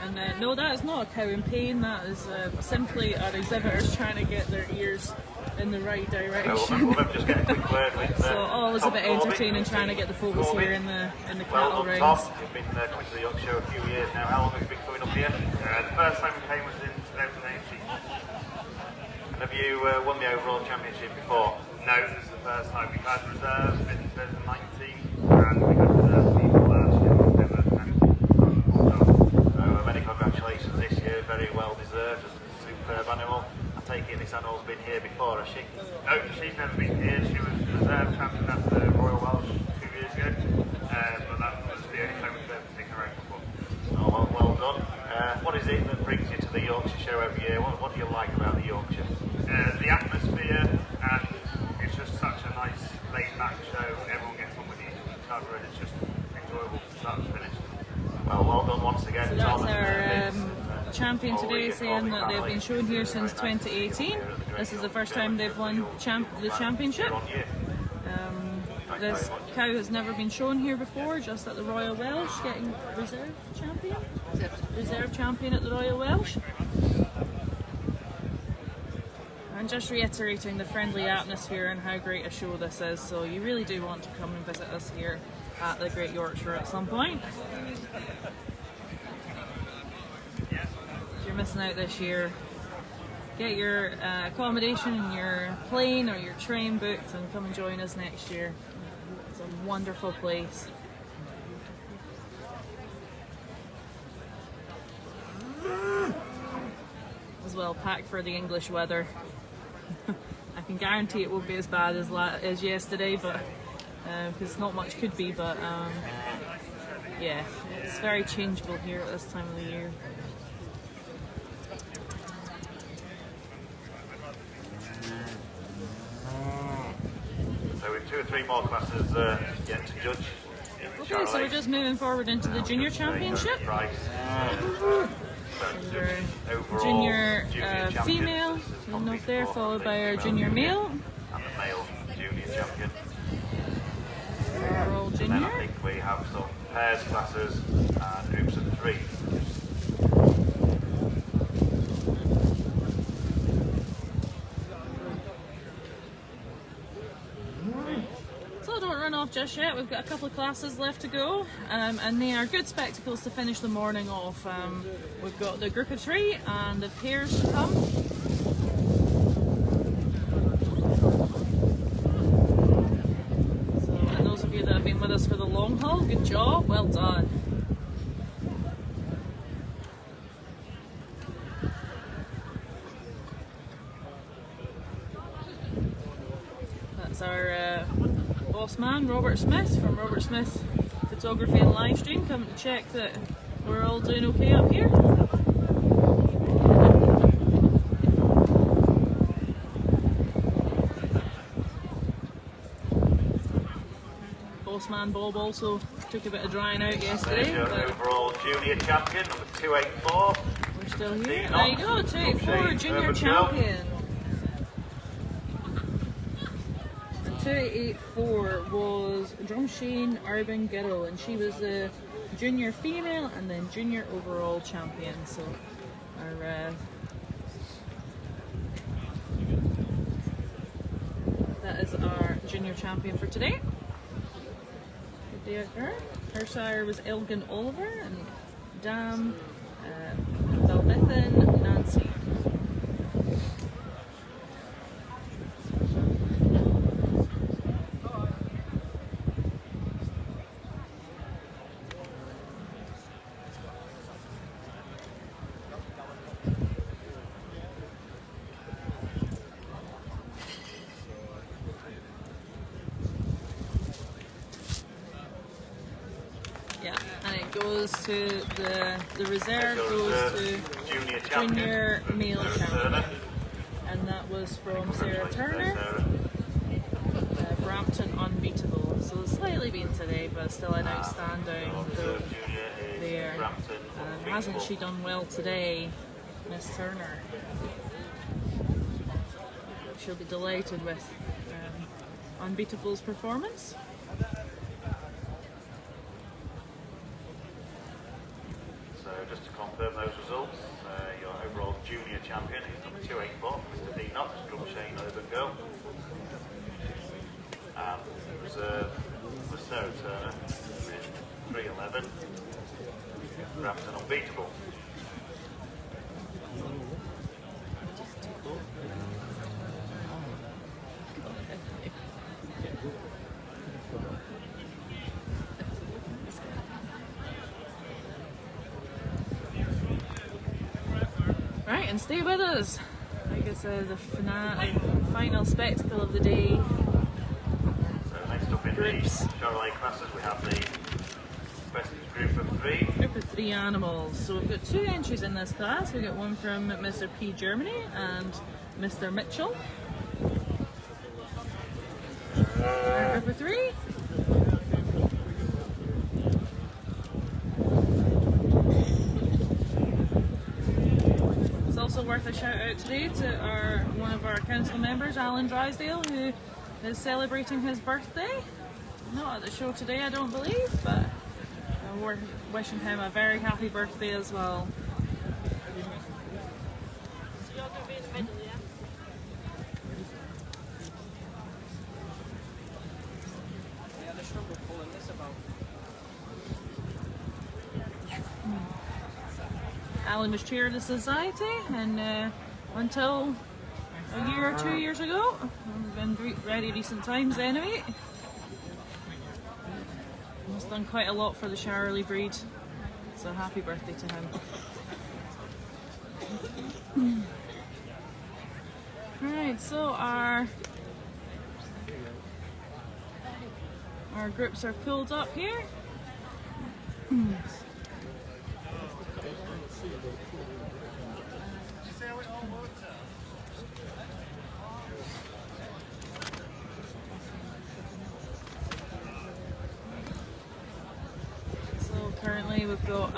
And no, that is not a cow in pain. That is simply our exhibitors trying to get their ears in the right direction. We'll just get a quick word with So always a bit entertaining trying to get the focus here in the cattle rings. Tom, you've been coming to the Yorkshire a few years now. How long have you been coming up here? The first time we came was in 2018. Have you won the overall championship before? No, this is the first time we've had reserves in 2019 and we had reserve people last year. So many congratulations this year, very well deserved, a superb animal. I take it this animal's been here before, has she? No, she's never been here. She was reserve champion at the Royal Welsh 2 years ago, but that was the only time we've ever taken her out before. Oh, well done. What is it that brings you to the Yorkshire show every year? What do you like about the Yorkshire? The atmosphere, and it's just such a nice laid-back show. Everyone gets on with each other, and it's just enjoyable from start to finish. Well done once again, So Tom. that's our champion today, saying that they've been shown here since 2018. This is the first time they've won the championship. This cow has never been shown here before, just at the Royal Welsh, getting reserve champion. Reserve champion at the Royal Welsh. And just reiterating the friendly atmosphere and how great a show this is, so you really do want to come and visit us here at the Great Yorkshire at some point. If you're missing out this year, get your accommodation in your plane or your train booked and come and join us next year. It's a wonderful place. As well packed for the English weather. I can guarantee it won't be as bad as yesterday, but because not much could be, but yeah, it's very changeable here at this time of the year. So we've 2 or 3 more classes yet to judge. Okay, so we're just moving forward into the junior championship. Junior female, and up there, followed by our junior male. And the male junior champion. We're all And then junior. I think we have some pairs classes and groups of 3. run off just yet. We've got a couple of classes left to go, and they are good spectacles to finish the morning off. We've got the group of 3 and the pairs to come. So, and those of you that have been with us for the long haul, good job, well done. That's our boss man, Robert Smith, from Robert Smith Photography and Livestream, coming to check that we're all doing okay up here. Boss man Bob also took a bit of drying out yesterday. There's your overall junior champion, number 284. We're still here. There you go, 284 junior champion. 284 was Drumshane Urban Girl, and she was the junior female and then junior overall champion. So our that is our junior champion for today. Good day out there. Her sire was Elgin Oliver and Dam Belbithan Nancy. Goes to the reserve, goes to junior male champion, and that was from Sarah Turner, Brampton Unbeatable. So slightly beaten today, but still an outstanding though there. Hasn't she done well today, Miss Turner? She'll be delighted with Unbeatable's performance. Just to confirm those results, your overall junior champion is number 284, Mr. D. Knox, Drumshane Urban Girl. And reserve for Sarah Turner in 311, Brampton Unbeatable. Right, and stay with us. Like I said, the final spectacle of the day. So next up in Groups. the Charolais classes, we have the best group of 3. Group of 3 animals. So we've got 2 entries in this class. We've got one from Mr. P. Germany and Mr. Mitchell. Our group of 3. Also worth a shout out today to one of our council members, Alan Drysdale, who is celebrating his birthday. Not at the show today, I don't believe, but we're wishing him a very happy birthday as well. So you're going to be in the middle, yeah? Yeah, the struggle pulling this about. Alan was chair of the society, and until a year or 2 years ago, we've been very decent times anyway. He's done quite a lot for the Charolais breed, so happy birthday to him. Right, so our groups are pulled up here. Currently we've got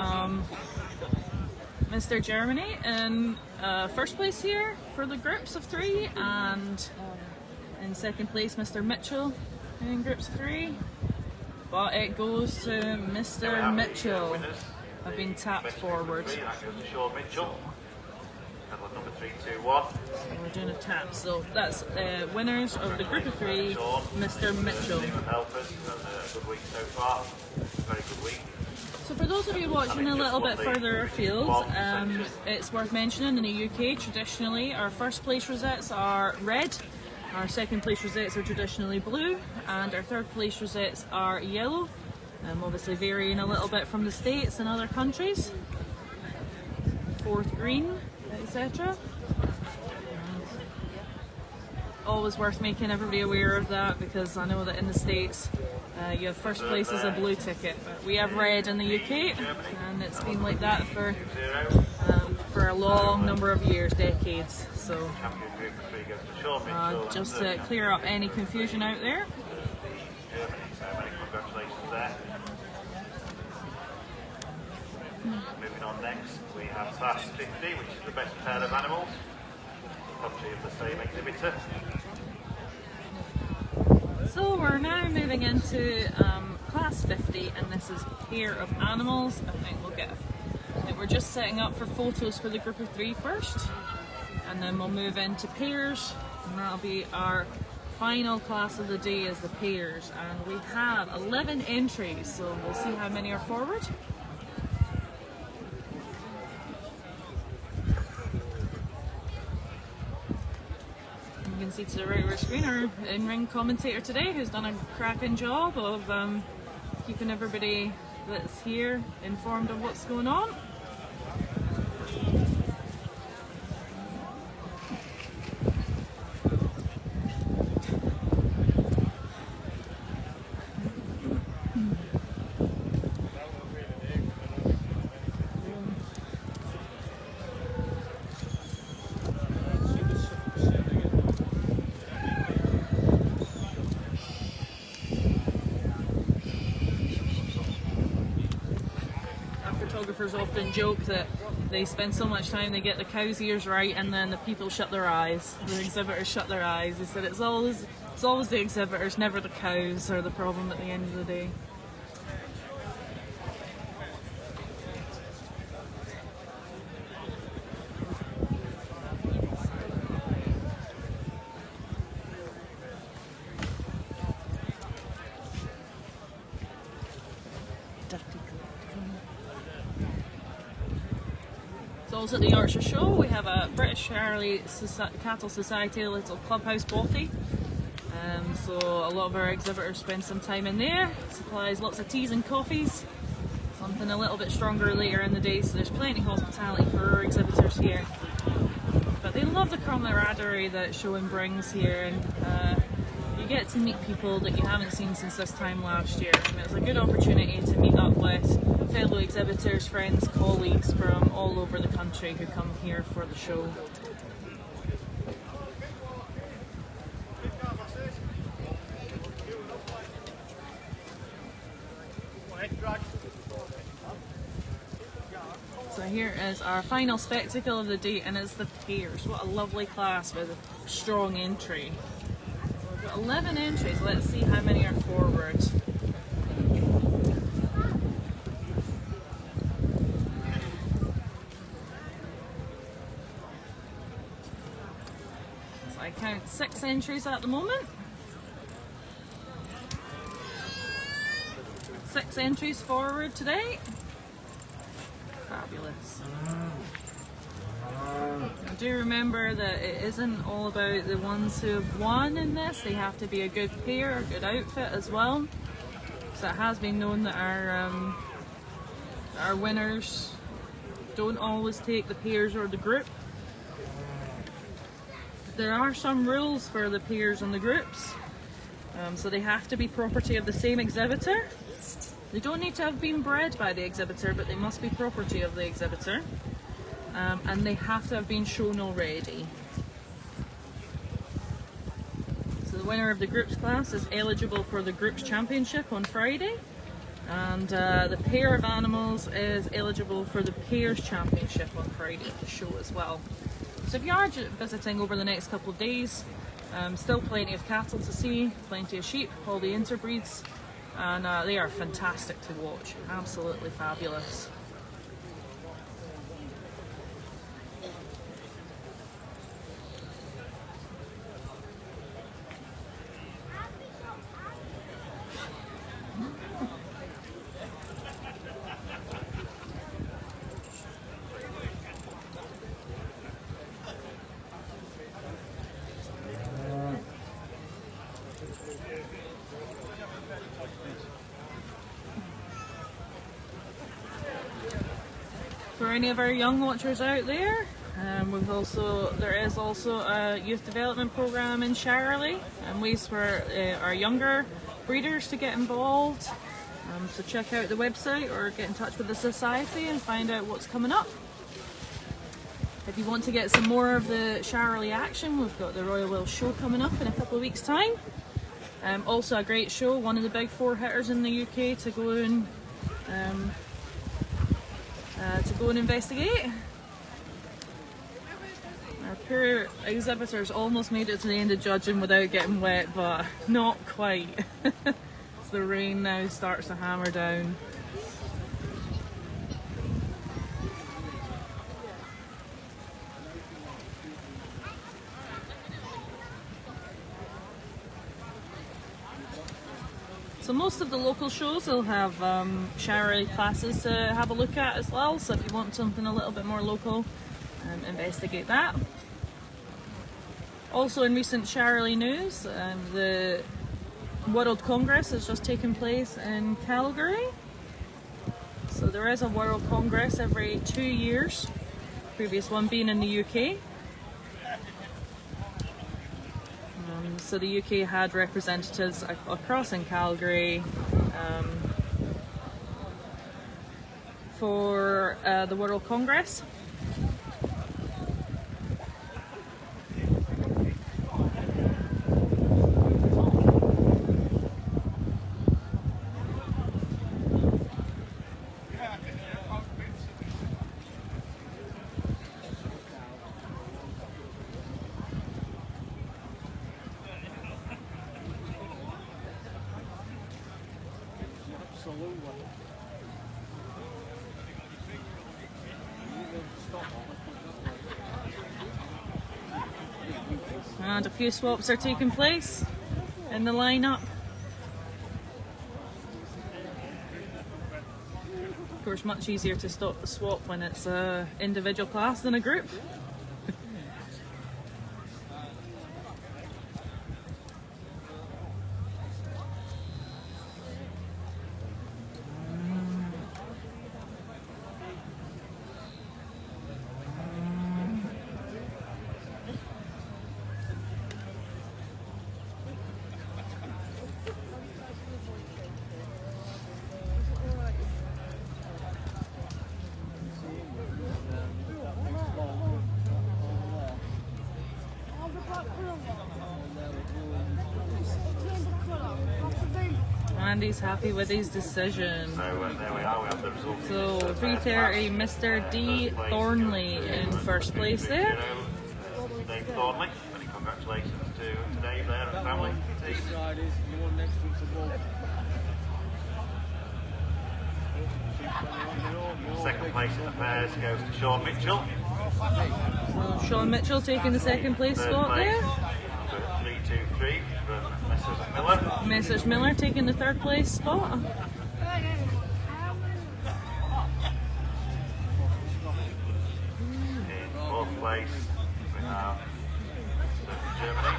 Mr. Germany in first place here for the groups of 3, and in second place Mr. Mitchell in groups of 3, but it goes to Mr. Mitchell. I've been tapped forward. That goes to Sean Mitchell. Number 3, 2, 1. We're doing a tap. So that's winners of the group of 3, Mr. Mitchell. Helpers, and a good week so far. Very good week. So for those of you watching a little bit further afield, it's worth mentioning in the UK, traditionally our first place rosettes are red, our second place rosettes are traditionally blue, and our third place rosettes are yellow, obviously varying a little bit from the States and other countries. Fourth green, etc. Always worth making everybody aware of that, because I know that in the States you have first place as a blue ticket, but we have red in the UK, and it's been like that for a long number of years, decades. So just to clear up any confusion out there. Congratulations there. Moving on next, we have class 50, which is the best pair of animals, property of the same exhibitor. So we're now moving into class 50, and this is pair of animals. I think we're just setting up for photos for the group of 3 first, and then we'll move into pairs, and that'll be our final class of the day is the pairs, and we have 11 entries, so we'll see how many are forward. You can see to the right of our screen our in-ring commentator today, who's done a cracking job of keeping everybody that's here informed of what's going on. Photographers often joke that they spend so much time they get the cow's ears right, and then the people shut their eyes. The exhibitors shut their eyes. They said it's always the exhibitors, never the cows, are the problem at the end of the day. Also at the Yorkshire show, we have a British Charolais Cattle Society little clubhouse bothy. So a lot of our exhibitors spend some time in there. Supplies lots of teas and coffees. Something a little bit stronger later in the day, so there's plenty of hospitality for our exhibitors here. But they love the camaraderie that showing brings here, and you get to meet people that you haven't seen since this time last year. And it's a good opportunity to meet up with fellow exhibitors, friends, colleagues from all over the country who come here for the show. So here is our final spectacle of the day, and it's the pairs. What a lovely class with a strong entry. So we've got 11 entries. Let's see how many are forward. So I count 6 entries at the moment. 6 entries forward today. Fabulous. I do remember that it isn't all about the ones who have won in this. They have to be a good pair, a good outfit as well. So it has been known that our winners don't always take the pairs or the group. There are some rules for the pairs and the groups. So they have to be property of the same exhibitor. They don't need to have been bred by the exhibitor, but they must be property of the exhibitor. And they have to have been shown already. So the winner of the groups class is eligible for the groups championship on Friday. And the pair of animals is eligible for the pairs championship on Friday to show as well. So if you are visiting over the next couple of days, still plenty of cattle to see, plenty of sheep, all the interbreeds. And they are fantastic to watch, absolutely fabulous. For any of our young watchers out there, there is also a youth development program in Charolais and ways for our younger breeders to get involved. So check out the website or get in touch with the society and find out what's coming up. If you want to get some more of the Charolais action, we've got the Royal Welsh Show coming up in a couple of weeks' time. Also a great show, one of the big four hitters in the UK to go and investigate. Our poor exhibitors almost made it to the end of judging without getting wet, but not quite. As the rain now starts to hammer down. So most of the local shows will have Charolais classes to have a look at as well, so if you want something a little bit more local, investigate that. Also in recent Charolais news, the World Congress has just taken place in Calgary. So there is a World Congress every 2 years, previous one being in the UK. So the UK had representatives across in Calgary for the World Congress. And a few swaps are taking place in the lineup. Of course, much easier to stop the swap when it's an individual class than a group. Andy's happy with his decision. So there we are, we have the results. So 3:30, Mr. D. Thornley in first place there. Dave Thornley, many congratulations to Dave there and family. Second place in the pairs goes to Sean Mitchell. So Sean Mitchell taking the second place spot there. 3-2-3 from Messrs Miller. Messrs Miller taking the third place spot. In fourth place we have Germany.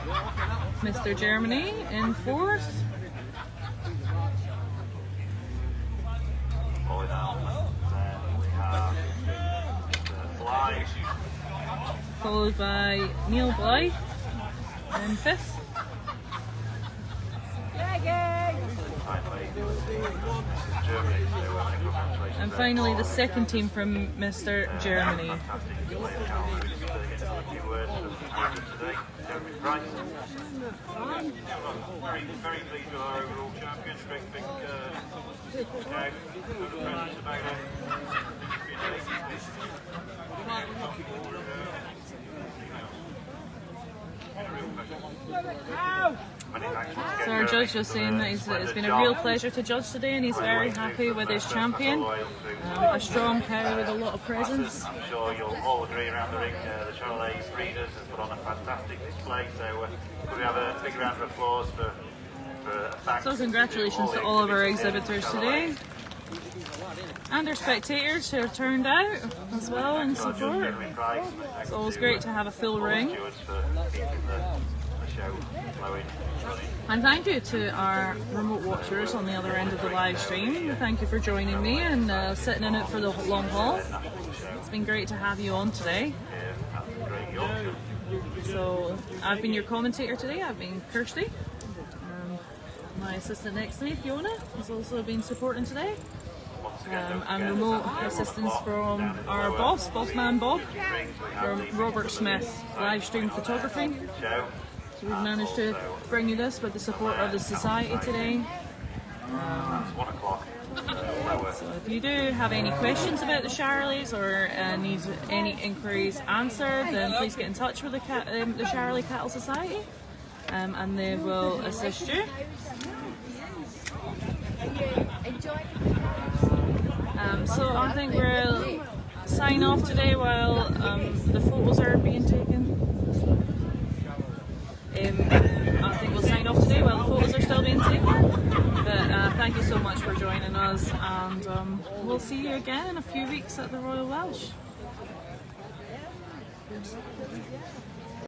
Mr. Germany in fourth. All down. Then we have Blythe. Followed by Neil Blythe in fifth. And finally the second team from Mr. Germany. Very pleased with our overall champion. So our judge was saying that it's been a real pleasure to judge today and he's very happy with his champion. A strong cow with a lot of presence. I'm sure you'll all agree around the ring, the Charolais breeders has put on a fantastic display, so could we have a big round of applause for thanks. So congratulations to all of our exhibitors today. And our spectators who have turned out as well in support. It's always great to have a full ring. show flowing, running. And thank you to our remote watchers on the other end of the live stream. Thank you for joining me and sitting in it for the long haul. It's been great to have you on today. Great Yorkshire. So I've been your commentator today. I've been Kirsty. My assistant next to me, Fiona, has also been supporting today. And remote assistance from our boss man Bob, from Robert Smith live stream photography. So we've managed to bring you this with the support of the society today. It's 1 o'clock. So if you do have any questions about the Charolais or need any inquiries answered, then please get in touch with the Charolais Cattle Society, and they will assist you. So I think we'll sign off today while the photos are being taken. I think we'll sign off today while the photos are still being taken. But thank you so much for joining us, and we'll see you again in a few weeks at the Royal Welsh.